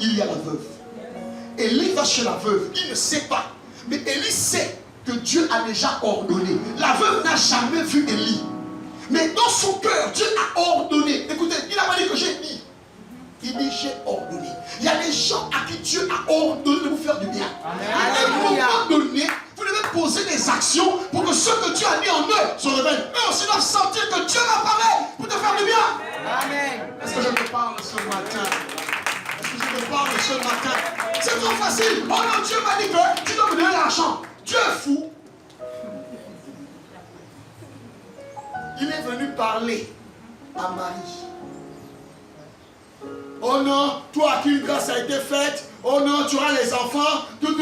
il y a la veuve. Élie va chez la veuve, il ne sait pas. Mais Élie sait que Dieu a déjà ordonné. La veuve n'a jamais vu Élie. Mais dans son cœur, Dieu a ordonné. Écoutez, il n'a pas dit que j'ai dit. Il dit j'ai ordonné. Il y a des gens à qui Dieu a ordonné de vous faire du bien. À un moment donné, vous devez poser des actions pour que ce que Dieu a mis en eux se révèlent. Eux aussi doivent sentir que Dieu apparaît pour te faire du bien. Amen. Est-ce que je te parle ce matin? Est-ce que je te parle ce matin? C'est trop facile. Oh non, Dieu m'a dit que tu dois me donner l'argent. Dieu est fou. Il est venu parler à Marie. Oh non, toi à qui une grâce a été faite. Oh non, tu auras les enfants. Tout.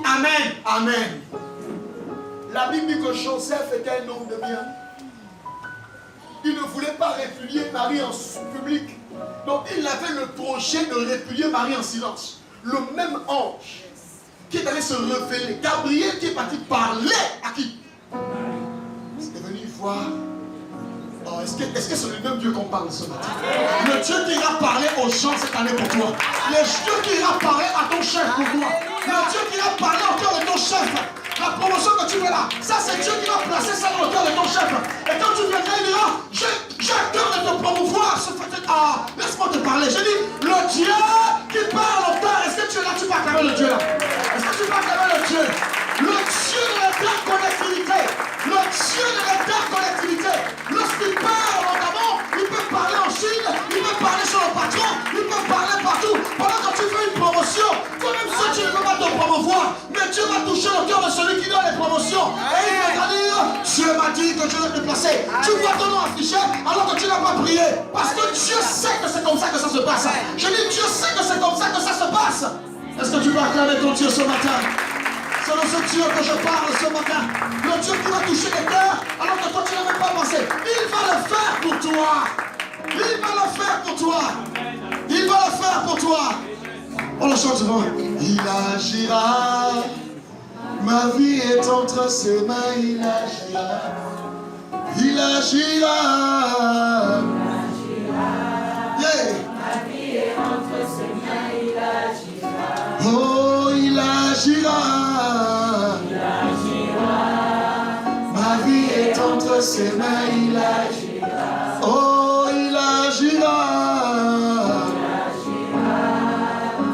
Amen. Amen. La Bible dit que Joseph était un homme de bien. Il ne voulait pas répudier Marie en public. Donc il avait le projet de répudier Marie en silence. Le même ange qui est allé se révéler. Gabriel qui est parti parler à qui? C'est venu voir. Oh, est-ce que c'est le même Dieu qu'on parle ce matin? Le Dieu qui ira parler aux gens cette année pour toi. Le Dieu qui ira parler à ton chef pour toi. Le Dieu qui ira parler au cœur de ton chef. La promotion que tu veux là, ça c'est Dieu qui va placer ça dans le cœur de ton chef. Et quand tu viendras, il dira, j'ai à cœur de te promouvoir. Ah, laisse-moi te parler. J'ai dit, le Dieu qui parle au cœur. Est-ce que tu es là? Tu peux acclamer le Dieu là? Est-ce que tu peux acclamer le Dieu? Le Dieu de l'interconnectivité. Le Dieu de l'interconnectivité. Lorsqu'il parle notamment, il peut parler en Chine, il peut parler sur le patron, il peut parler partout. Pendant que tu fais une promotion, toi-même si tu ne veux pas te promouvoir, mais Dieu va toucher le cœur de celui qui donne les promotions. Et il va dire, Dieu m'a dit que je vais te placer. Tu vois ton nom affiché alors que tu n'as pas prié. Parce que Dieu sait que c'est comme ça que ça se passe. Je dis, Dieu sait que c'est comme ça que ça se passe. Est-ce que tu peux acclamer ton Dieu ce matin? C'est de ce Dieu que je parle ce matin. Le Dieu qui va toucher les cœurs alors que toi tu n'as même pas pensé. Il va le faire pour toi. Il va le faire pour toi. Il va le faire pour toi. On le chante souvent. Il agira. Ma vie est entre ses mains. Il agira. Il agira. Yeah. Ma vie est entre ses mains. Il agira. Oh, il agira. Ma vie est entre ses mains, il agira. Oh, il agira.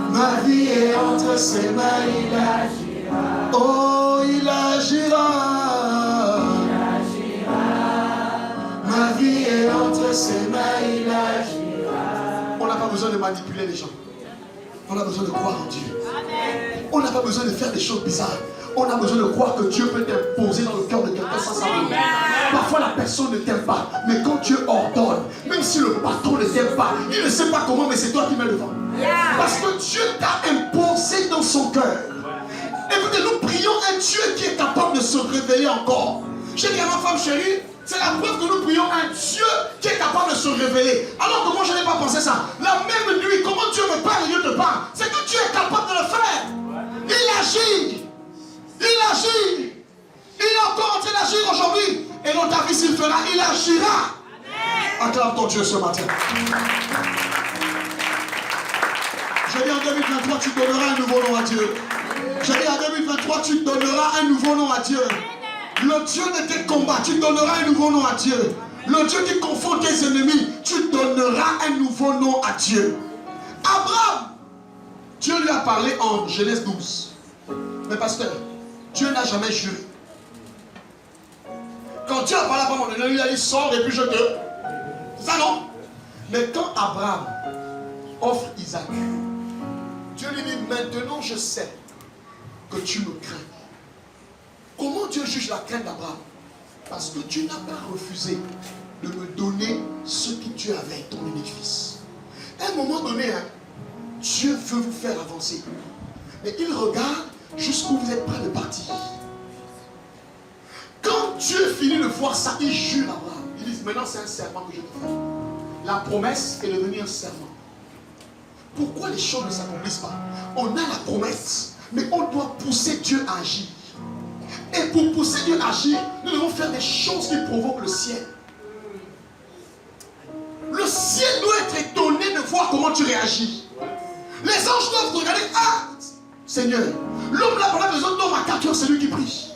Ma vie est entre ses mains, il agira. Oh, il agira. Ma vie est entre ses mains, il agira. On n'a pas besoin de manipuler les gens. On a besoin de croire en Dieu. On n'a pas besoin de faire des choses bizarres. On a besoin de croire que Dieu peut t'imposer dans le cœur de quelqu'un sans savoir. Parfois la personne ne t'aime pas. Mais quand Dieu ordonne, même si le patron ne t'aime pas, il ne sait pas comment, mais c'est toi qui mets le vent. Parce que Dieu t'a imposé dans son cœur. Écoutez, nous prions un Dieu qui est capable de se révéler encore. J'ai dit à ma femme chérie, c'est la preuve que nous prions un Dieu qui est capable de se révéler. Alors que moi je n'ai pas pensé ça. La même nuit, comment Dieu me parle et Dieu te parle? C'est que Dieu est capable de le faire. Il agit. Il agit. Il est encore en train d'agir aujourd'hui. Et dans ta vie s'il fera, il agira. Acclame ton Dieu ce matin. Je dis en 2023, tu donneras un nouveau nom à Dieu. Je dis en 2023, tu donneras un nouveau nom à Dieu. Le Dieu de tes combats, tu donneras un nouveau nom à Dieu. Le Dieu qui confronte tes ennemis, tu donneras un nouveau nom à Dieu. Abraham Dieu lui a parlé en Genèse 12. Mais pasteur, Dieu n'a jamais juré. Quand Dieu a parlé à Abraham, il lui a dit sors et puis je te... Ça non. Mais quand Abraham offre Isaac, Dieu lui dit maintenant je sais que tu me crains. Comment Dieu juge la crainte d'Abraham? Parce que tu n'as pas refusé de me donner ce que tu avais, ton unique fils. À un moment donné, Dieu veut vous faire avancer. Mais il regarde jusqu'où vous êtes prêts de partir. Quand Dieu finit de voir ça, il jure à Abraham. Il dit maintenant c'est un serment que je te fais. La promesse est devenue un serment. Pourquoi les choses ne s'accomplissent pas? On a la promesse, mais on doit pousser Dieu à agir. Et pour pousser Dieu à agir, nous devons faire des choses qui provoquent le ciel. Le ciel doit être étonné de voir comment tu réagis. Les anges doivent regarder. Ah, Seigneur, l'homme là pendant que les autres dorment à 4 heures, c'est lui qui prie.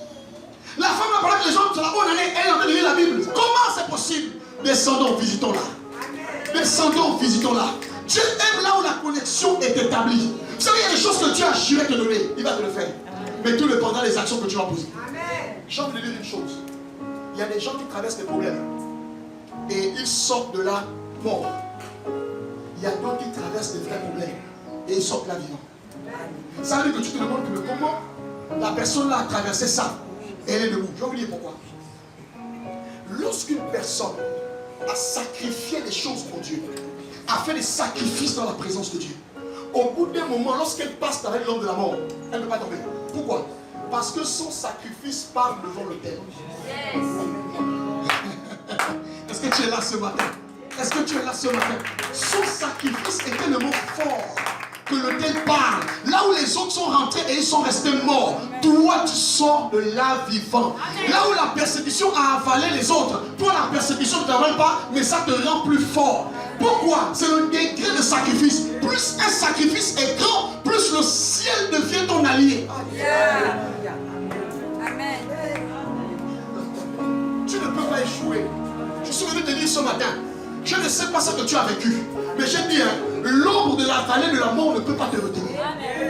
La femme là pendant que les autres sont là, bonne année, elle est en train de lire la Bible. Comment c'est possible? Descendons, visitons-la. Descendons, visitons-la. Dieu aime là où la connexion est établie. Vous savez, il y a des choses que Dieu a juré te donner. Il va te le faire. Mais tout dépendra des actions que tu vas poser. J'ai envie de dire une chose. Il y a des gens qui traversent des problèmes. Et ils sortent de là morts. Il y a d'autres qui traversent des vrais problèmes. Et ils sortent là vivants. Ça veut dire que tu te demandes comment la personne là a traversé ça. Et elle est debout. Je vais vous dire pourquoi. Lorsqu'une personne a sacrifié des choses pour Dieu, a fait des sacrifices dans la présence de Dieu, au bout d'un moment, lorsqu'elle passe avec l'homme de la mort, elle ne peut pas tomber. Pourquoi? Parce que son sacrifice parle devant l'autel. Est-ce que tu es là ce matin? Est-ce que tu es là ce matin? Son sacrifice est tellement fort que l'autel parle. Là où les autres sont rentrés et ils sont restés morts, toi tu sors de là vivant. Là où la persécution a avalé les autres, toi la persécution ne t'avale pas, mais ça te rend plus fort. Pourquoi? C'est le degré de sacrifice. Plus un sacrifice est grand, plus le ciel devient ton allié. Amen. Tu ne peux pas échouer. Je suis venu te dire ce matin, je ne sais pas ce que tu as vécu, mais j'ai dit, l'ombre de la vallée de la mort ne peut pas te retenir.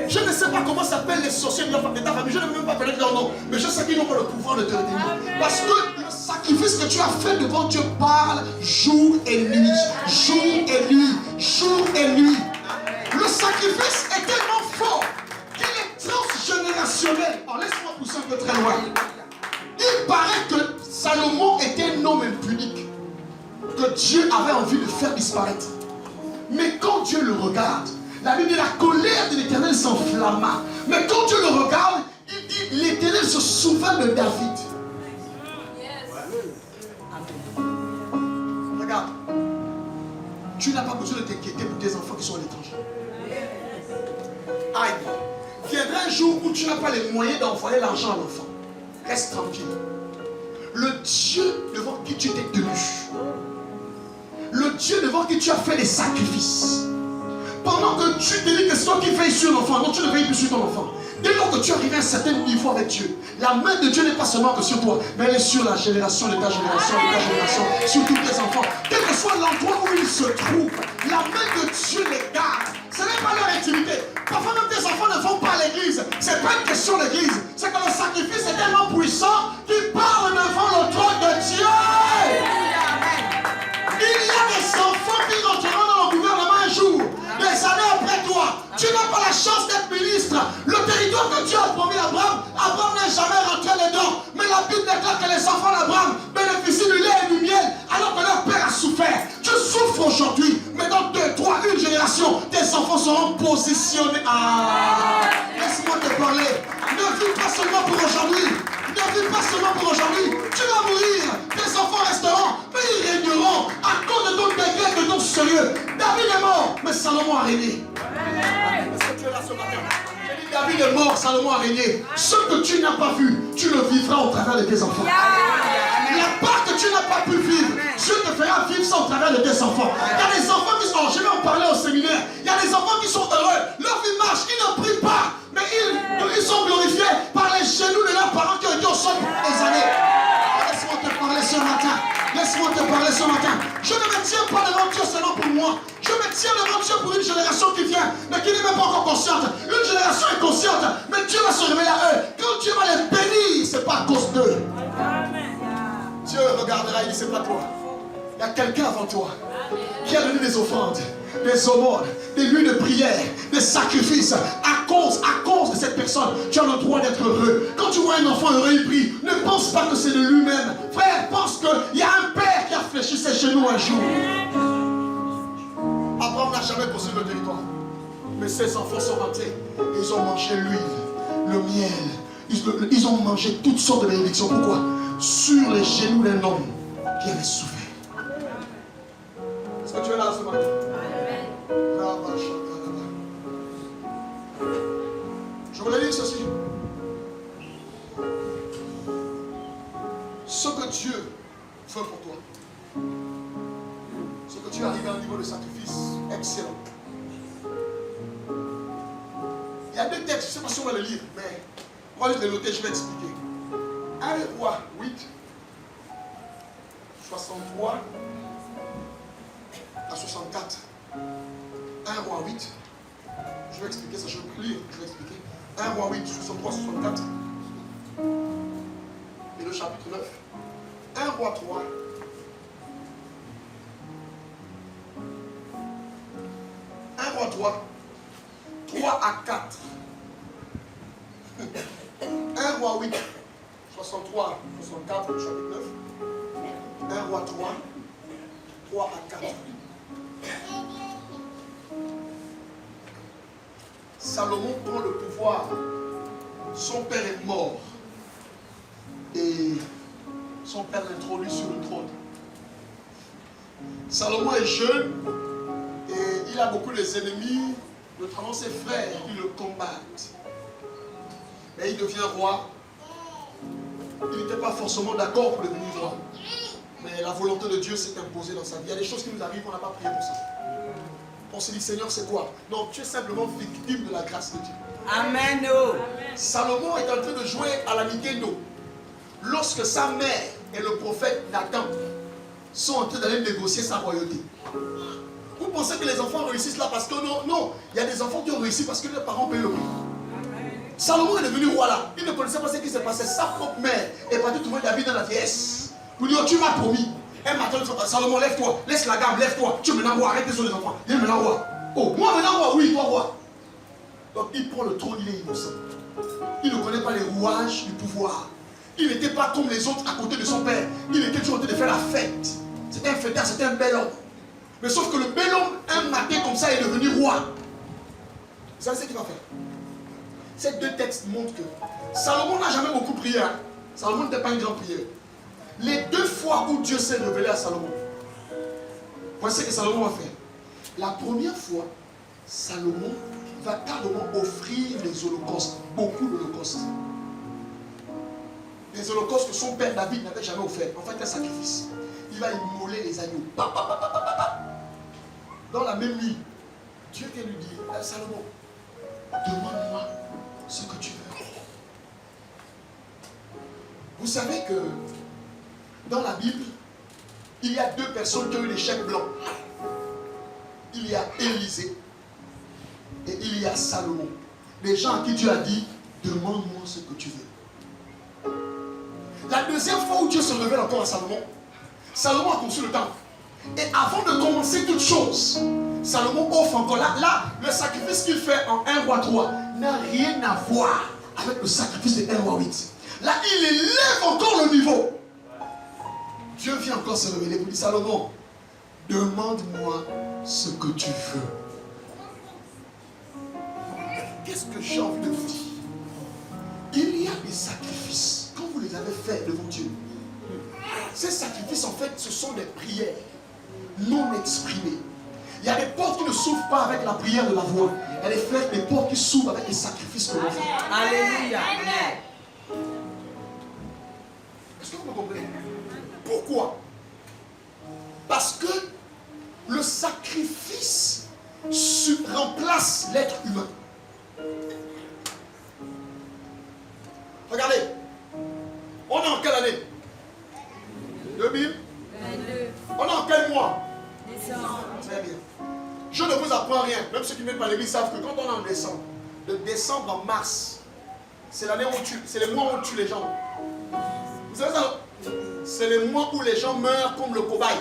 Je ne sais pas comment s'appellent les sorciers de ta famille, je ne veux même pas connaître leur nom, mais je sais qu'ils n'ont pas le pouvoir de te retenir. Parce que le sacrifice que tu as fait devant Dieu parle jour et nuit, jour et nuit, jour et nuit. Le sacrifice est tellement fort qu'il est transgénérationnel. Alors laisse-moi pousser un peu très loin. Il paraît que Salomon était un homme impunique que Dieu avait envie de faire disparaître. Mais quand Dieu le regarde, la Bible dit la colère de l'Éternel s'enflamma. Mais quand Dieu le regarde, il dit l'Éternel se souvint de David. Regarde, tu n'as pas besoin de t'inquiéter pour tes enfants qui sont à l'étranger. Aïe, viendra un jour où tu n'as pas les moyens d'envoyer l'argent à l'enfant. Reste tranquille. Le Dieu devant qui tu t'es tenu, le Dieu devant qui tu as fait des sacrifices, pendant que tu te dis que c'est toi qui veilles sur l'enfant, non, tu ne veilles plus sur ton enfant. Dès lors que tu arrives à un certain niveau avec Dieu, la main de Dieu n'est pas seulement que sur toi, mais elle est sur la génération de ta génération, de ta génération, sur tous tes enfants. Quel que soit l'endroit où ils se trouvent, la main de Dieu les garde. Ce n'est pas leur intimité. Parfois même tes enfants ne vont pas à l'église. Ce n'est pas une question d'église. C'est que le sacrifice est tellement puissant qu'il parle devant le trône de Dieu. Il y a des enfants qui rentreront dans le gouvernement un jour, des années après toi. Tu n'as pas la chance d'être ministre. Le territoire que Dieu a promis à Abraham, Abraham n'est jamais rentré dedans. Mais la Bible déclare que les enfants d'Abraham bénéficient du lait et du miel alors que leur père a souffert. Tu souffres aujourd'hui, mais dans 2, 3, une génération, tes enfants seront positionnés. Laisse-moi te parler. Ne vis pas seulement pour aujourd'hui. Ne vis pas seulement pour aujourd'hui. Tu vas mourir. Tes enfants resteront, mais ils régneront à cause de ton degré, de ton sérieux. David est mort, mais Salomon a régné. Est-ce que tu es là ce matin? J'ai dit David est mort, Salomon a régné. Ce que tu n'as pas vu, tu le vivras au travers de tes enfants. La part que tu n'as pas pu vivre, Dieu te fera vivre ça au travers de tes enfants. Il y a des enfants qui sont, je vais en parler au séminaire, il y a des enfants qui sont heureux, leur vie marche, ils ne prient pas, mais ils sont glorifiés par les genoux de leurs parents qui ont été au sol pour des années. Laisse-moi te parler ce matin. Laisse-moi te parler ce matin. Je ne me tiens pas devant Dieu seulement pour moi. Je me tient devant Dieu pour une génération qui vient, mais qui n'est même pas encore consciente. Une génération est consciente, mais Dieu va se révéler à eux. Quand Dieu va les bénir, ce n'est pas à cause d'eux. Dieu regardera et dit, c'est pas toi. Il y a quelqu'un avant toi qui a donné des offrandes, des aumônes, des nuits de prière, des sacrifices. À cause de cette personne, tu as le droit d'être heureux. Quand tu vois un enfant heureux, il prie. Ne pense pas que c'est de lui-même. Frère, pense qu'il y a un père qui a fléchi ses genoux un jour. Abraham n'a jamais possédé le territoire. Mais ses enfants sont rentrés. Ils ont mangé l'huile, le miel. Ils ont mangé toutes sortes de bénédictions. Pourquoi? Sur les genoux d'un homme qui avait souffert. Est-ce que tu es là ce matin? Je voulais dire ceci. Ce que Dieu fait pour toi, ce que tu arrives à un niveau de sacrifice excellent. Il y a deux textes, je ne sais pas si on va le lire, mais moi je vais les noter, je vais expliquer. 1 Roi 8, 63 à 64. 1 Roi 8. Je vais expliquer ça, je vais lire, je vais expliquer. 1 Roi 8, 63, 64. Et le chapitre 9. 1 Roi 3. 1 Roi 3. 3 à 4. 1 Roi 8, 63, 64, le chapitre 9. 1 Roi 3, 3 à 4. Salomon prend le pouvoir. Son père est mort. Et son père l'introduit sur le trône. Salomon est jeune. Et il a beaucoup d'ennemis, notamment ses frères qui le combattent. Mais il devient roi. Il n'était pas forcément d'accord pour devenir roi. Mais la volonté de Dieu s'est imposée dans sa vie. Il y a des choses qui nous arrivent, on n'a pas prié pour ça. On se dit, Seigneur, c'est quoi? Non, tu es simplement victime de la grâce de Dieu. Amen. Salomon est en train de jouer à la Nintendo. Lorsque sa mère et le prophète Nathan sont en train d'aller négocier sa royauté. Vous pensez que les enfants réussissent là parce que non, il y a des enfants qui ont réussi parce que leurs parents payent le prix. Salomon est devenu roi là. Il ne connaissait pas ce qui s'est passé. Sa propre mère est partie trouver David dans la vieillesse. Pour dire, tu m'as promis. Un matin, Salomon, lève-toi, laisse la gamme, lève-toi. Tu es maintenant roi, arrête sur les enfants. Il est maintenant roi. Oh, moi maintenant roi, oui, toi roi. Donc il prend le trône, il est innocent. Il ne connaît pas les rouages du pouvoir. Il n'était pas comme les autres à côté de son père. Il était toujours en train de faire la fête. C'était un fêtard, c'était un bel homme. Mais sauf que le bel homme, un matin comme ça, est devenu roi. Vous savez ce qu'il va faire? Ces deux textes montrent que Salomon n'a jamais beaucoup prié. Hein? Salomon n'était pas un grand prieur. Les deux fois où Dieu s'est révélé à Salomon, voici ce que Salomon va faire. La première fois, Salomon va carrément offrir les holocaustes, beaucoup d'holocaustes. Les holocaustes que son père David n'avait jamais offert. En fait, un sacrifice. Il va immoler les agneaux. Dans la même nuit, Dieu vient lui dire, Salomon, demande-moi ce que tu veux. Vous savez que dans la Bible, il y a deux personnes qui ont eu des chèques blancs. Il y a Élisée et il y a Salomon. Des gens à qui Dieu a dit, demande-moi ce que tu veux. La deuxième fois où Dieu se révèle encore à Salomon, Salomon a conçu le temple. Et avant de commencer toute chose, Salomon offre encore. Là, le sacrifice qu'il fait en 1 roi 3 n'a rien à voir avec le sacrifice de 1 roi 8. Là, il élève encore le niveau. Dieu vient encore se révéler pour dire, Salomon, demande-moi ce que tu veux. Qu'est-ce que j'ai envie de vous dire? Il y a des sacrifices, quand vous les avez faits devant Dieu, ces sacrifices, en fait, ce sont des prières non exprimées. Il y a des portes qui ne s'ouvrent pas avec la prière de la voix. Il y a des portes qui s'ouvrent avec les sacrifices que l'on fait. Alléluia. Est-ce que vous me comprenez? Pourquoi? Parce que le sacrifice remplace l'être humain. Regardez, on est en quelle année? 2022. On est en quel mois? Décembre. Très bien. ceux qui ne viennent pas à l'église savent que quand on est en décembre, de décembre en mars, c'est l'année où c'est les mois où on tue les gens. Vous savez ça? C'est les mois où les gens meurent comme le cobaye.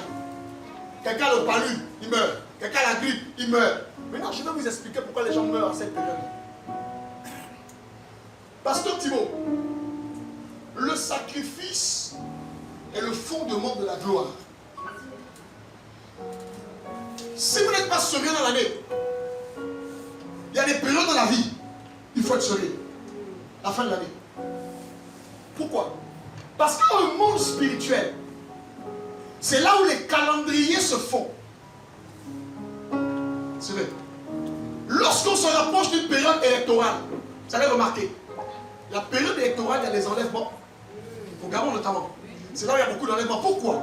Quelqu'un a le palu, il meurt. Quelqu'un a la grippe, il meurt. Maintenant, je vais vous expliquer pourquoi les gens meurent à cette période. Pasteur Thibaut, le sacrifice est le fondement de la gloire. Si vous n'êtes pas serein dans l'année, il y a des périodes dans la vie, il faut être serein. La fin de l'année. Pourquoi? Parce que dans le monde spirituel, c'est là où les calendriers se font. C'est vrai. Lorsqu'on se rapproche d'une période électorale, vous avez remarqué, la période électorale, il y a des enlèvements. Au Gabon notamment. C'est là où il y a beaucoup d'enlèvements. Pourquoi?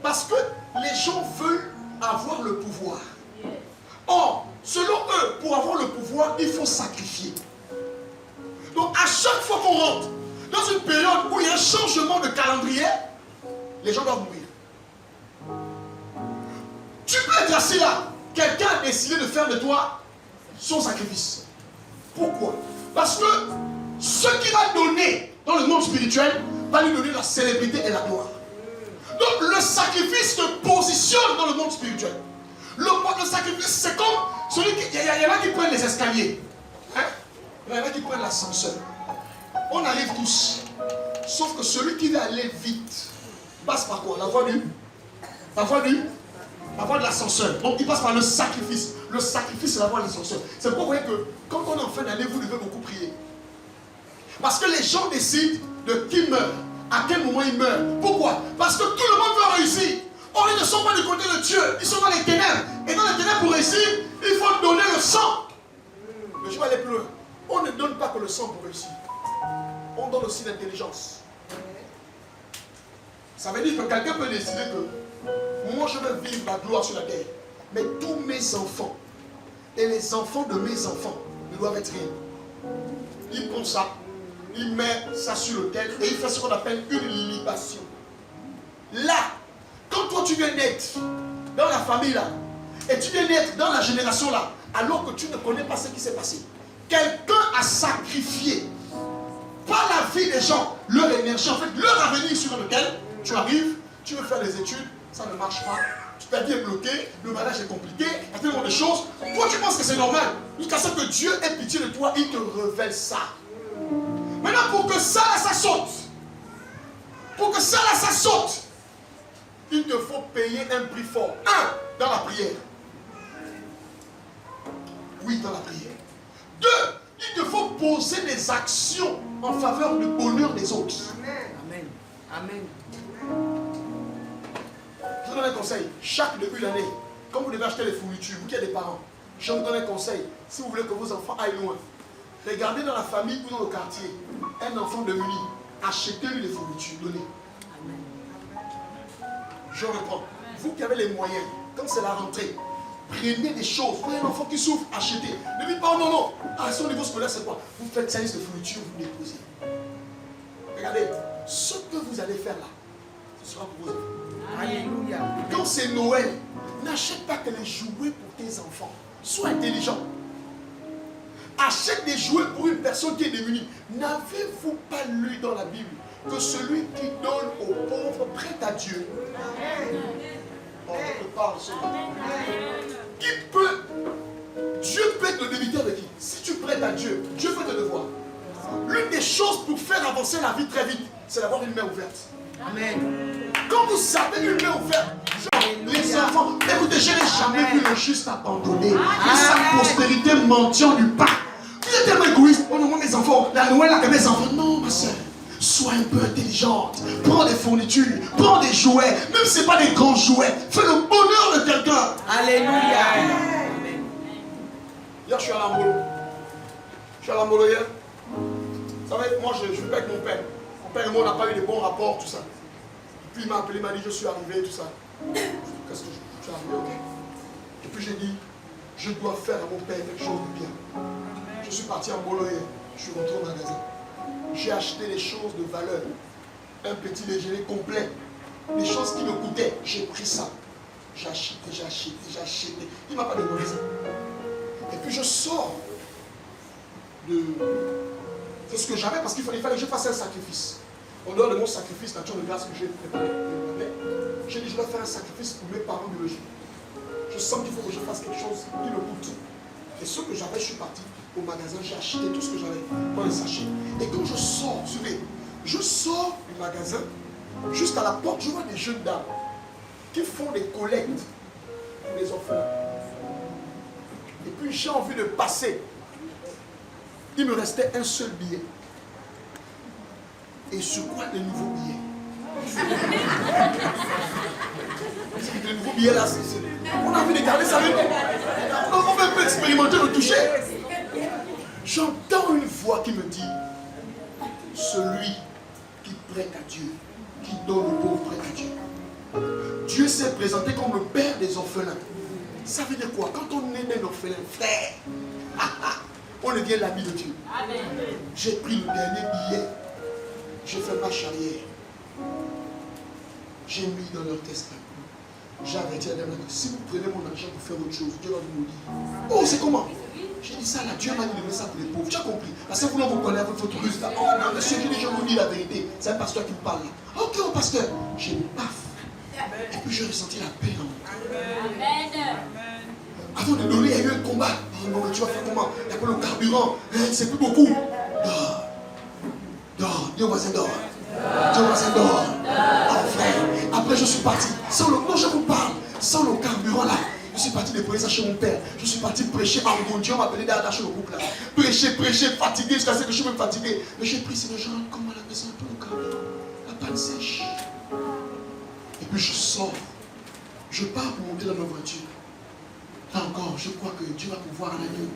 Parce que les gens veulent avoir le pouvoir. Or, selon eux, pour avoir le pouvoir, il faut sacrifier. Donc, à chaque fois qu'on rentre dans une période où il y a un changement de calendrier, les gens doivent mourir. Tu peux être assis là. Quelqu'un a décidé de faire de toi son sacrifice. Pourquoi? Parce que ce qu'il va donner dans le monde spirituel va lui donner la célébrité et la gloire. Donc le sacrifice te positionne dans le monde spirituel. Le sacrifice, c'est comme celui qui... Il y en a qui prennent les escaliers. Hein? Il y en a qui prennent l'ascenseur. On arrive tous. Sauf que celui qui veut aller vite passe par quoi? La voie de l'ascenseur. Donc il passe par le sacrifice. Le sacrifice, c'est la voie de l'ascenseur. C'est pourquoi vous voyez que quand on est en fin d'année, vous devez beaucoup prier. Parce que les gens décident de qui meurt, à quel moment il meurt. Pourquoi? Parce que tout le monde veut réussir. Or, ils ne sont pas du côté de Dieu, ils sont dans les ténèbres. Et dans les ténèbres, pour réussir, il faut donner le sang. Mais je vais aller plus loin. On ne donne pas que le sang pour réussir. On donne aussi l'intelligence. Ça veut dire que quelqu'un peut décider que moi je veux vivre la gloire sur la terre. Mais tous mes enfants et les enfants de mes enfants ne doivent être rien. Il prend ça, il met ça sur l'autel et il fait ce qu'on appelle une libation. Là, quand toi tu viens naître dans la famille là, et tu viens naître dans la génération là, alors que tu ne connais pas ce qui s'est passé, quelqu'un a sacrifié par la vie des gens, leur énergie, en fait, leur avenir sur lequel tu arrives, tu veux faire des études, ça ne marche pas, ta vie est bloquée, le mariage est compliqué, il y a tellement de choses. Toi tu penses que c'est normal, jusqu'à ce que Dieu ait pitié de toi, il te révèle ça. Maintenant pour que ça là, ça saute, il te faut payer un prix fort. Un, dans la prière. Oui, dans la prière. Deux, il te faut poser des actions en faveur du bonheur des autres. Amen. Amen. Je vous donne un conseil. Chaque début d'année, quand vous devez acheter les fournitures, vous qui êtes des parents, je vous donne un conseil. Si vous voulez que vos enfants aillent loin, regardez dans la famille ou dans le quartier, un enfant démuni, achetez-lui des fournitures, donnez. Je reprends. Vous qui avez les moyens, quand c'est la rentrée, prenez des choses. Vous avez un enfant qui souffre, achetez. Ne dites pas, oh non, non. À son niveau scolaire, c'est quoi? Vous faites service de fourniture, vous déposez. Regardez, ce que vous allez faire là, ce sera pour vos enfants. Alléluia. Quand c'est Noël, n'achète pas que les jouets pour tes enfants. Sois intelligent. Achète des jouets pour une personne qui est démunie. N'avez-vous pas lu dans la Bible que celui qui donne aux pauvres prête à Dieu? On te parle seulement. Qui peut? Dieu peut te débiteur de qui? Si tu prêtes à Dieu, Dieu peut te devoir. L'une des choses pour faire avancer la vie très vite, c'est d'avoir une main ouverte. Amen. Quand vous savez une main ouverte, les enfants, écoutez, je n'ai jamais vu le juste abandonné et sa postérité mendiant du pain. Vous êtes tellement égoïste. Oh non, moi mes enfants, la Noël là que mes enfants. Non, ma soeur, sois un peu intelligente. Prends des fournitures, prends des jouets, même si ce n'est pas des grands jouets. Fais le bonheur de quelqu'un. Alléluia. Hier, je suis à l'Ambolo. Je suis à l'Ambolo hier. Vous savez, moi je vis avec mon père. Mon père et moi, on n'a pas eu de bons rapports, tout ça. Puis il m'a appelé, il m'a dit, je suis arrivé, tout ça. Qu'est-ce que je suis arrivé, ok. Et puis j'ai dit, je dois faire à mon père quelque chose de bien. Je suis parti en Bolo hier. Je suis rentré au magasin. J'ai acheté des choses de valeur. Un petit déjeuner complet. Des choses qui me coûtaient. J'ai pris ça. J'ai acheté. Il ne m'a pas demandé ça. Et puis je sors de ce que j'avais parce qu'il fallait que je fasse un sacrifice. En dehors de mon sacrifice nature de grâce que j'ai préparé, j'ai dit je dois faire un sacrifice pour mes parents biologiques. Je sens qu'il faut que je fasse quelque chose qui me coûte. Et ce que j'avais, je suis parti au magasin, j'ai acheté tout ce que j'avais dans les sachets. Et quand je sors, suivez, je sors du magasin, jusqu'à la porte, je vois des jeunes dames qui font des collectes pour les orphelins. Et puis j'ai envie de passer. Il me restait un seul billet. Et sur quoi les nouveaux billets? Les nouveaux billets là, on a envie de garder ça avec nous. On va un peu expérimenter le toucher. J'entends une voix qui me dit, celui qui prête à Dieu, qui donne au pauvre prête à Dieu. Dieu s'est présenté comme le père des orphelins. Ça veut dire quoi? Quand on est un orphelin, frère, on devient l'ami de Dieu. J'ai pris le dernier billet, j'ai fait marche arrière. J'ai mis dans leur testament. J'ai averti la dame que si vous prenez mon argent pour faire autre chose, Dieu va vous maudire. Oh, c'est comment? J'ai dit ça là, Dieu m'a dit de mettre ça pour les pauvres. Tu as compris? Parce que vous vous connaissez avec votre résultat. Oh non, monsieur, j'ai dit, je vous dis la vérité. C'est un pasteur qui me parle là. Ok, oh pasteur. J'ai mis paf. Et puis j'ai ressenti la paix en moi. Amen. Avant de donner, il y a eu un combat. Oh non, mais tu vas faire comment? Il y a pas le carburant. C'est plus beaucoup. Dors. Dors. Dis au voisin, dors. Dis au voisin, dors. Oh frère. Après, je suis parti. Non, je vous parle. Sans le carburant là. Je suis parti déposer ça chez mon père. Je suis parti prêcher en bon Dieu. On m'a appelé d'attacher le groupe là. Prêcher, fatigué, jusqu'à ce que je suis même fatigué. Mais j'ai pris, c'est le genre, comme à la maison, un peu le carburant. La panne sèche. Et puis je sors. Je pars pour monter dans ma voiture. Là encore, je crois que Dieu va pouvoir en aller.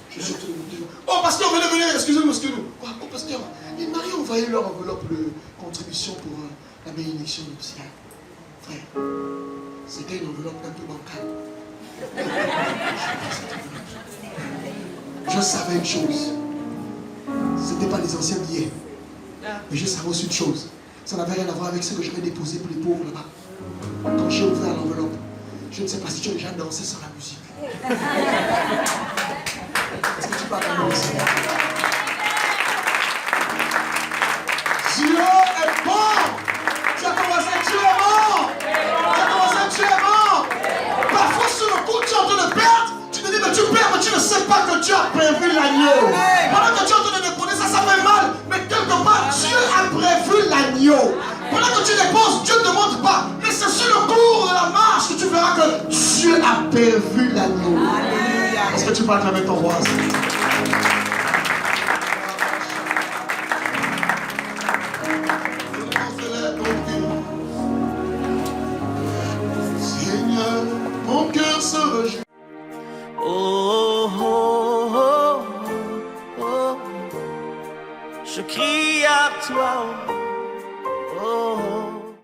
Je suis tout monté. Oh pasteur, venez, excusez-nous. Quoi? Oh pasteur, il m'a rien envoyé leur enveloppe de contribution pour la bénédiction du ciel. Frère, c'était une enveloppe un peu bancale. Je savais une chose. Ce n'était pas les anciens billets. Mais je savais aussi une chose. Ça n'avait rien à voir avec ce que j'avais déposé pour les pauvres là-bas. Quand j'ai ouvert l'enveloppe, je ne sais pas si tu as déjà dansé sans la musique. Est-ce que tu parles à moi aussi? Dieu est bon! Tu as commencé, Dieu est bon! Tu as commencé, Dieu est bon! Parfois sur le coup, tu es en train de perdre. Tu te dis que tu perds, mais tu ne sais pas que Dieu a prévu l'agneau. Pendant que tu es en train de déposer ça fait mal. Mais quelque part, Dieu a prévu l'agneau. Pendant que tu déposes, Dieu ne demande pas. Mais c'est sur le cours de la marche que tu verras que Dieu a prévu l'agneau. Est-ce que tu peux acclamer ton roi? Seigneur, mon cœur se réjouit. Oh, oh, oh, oh, oh. Je crie à toi.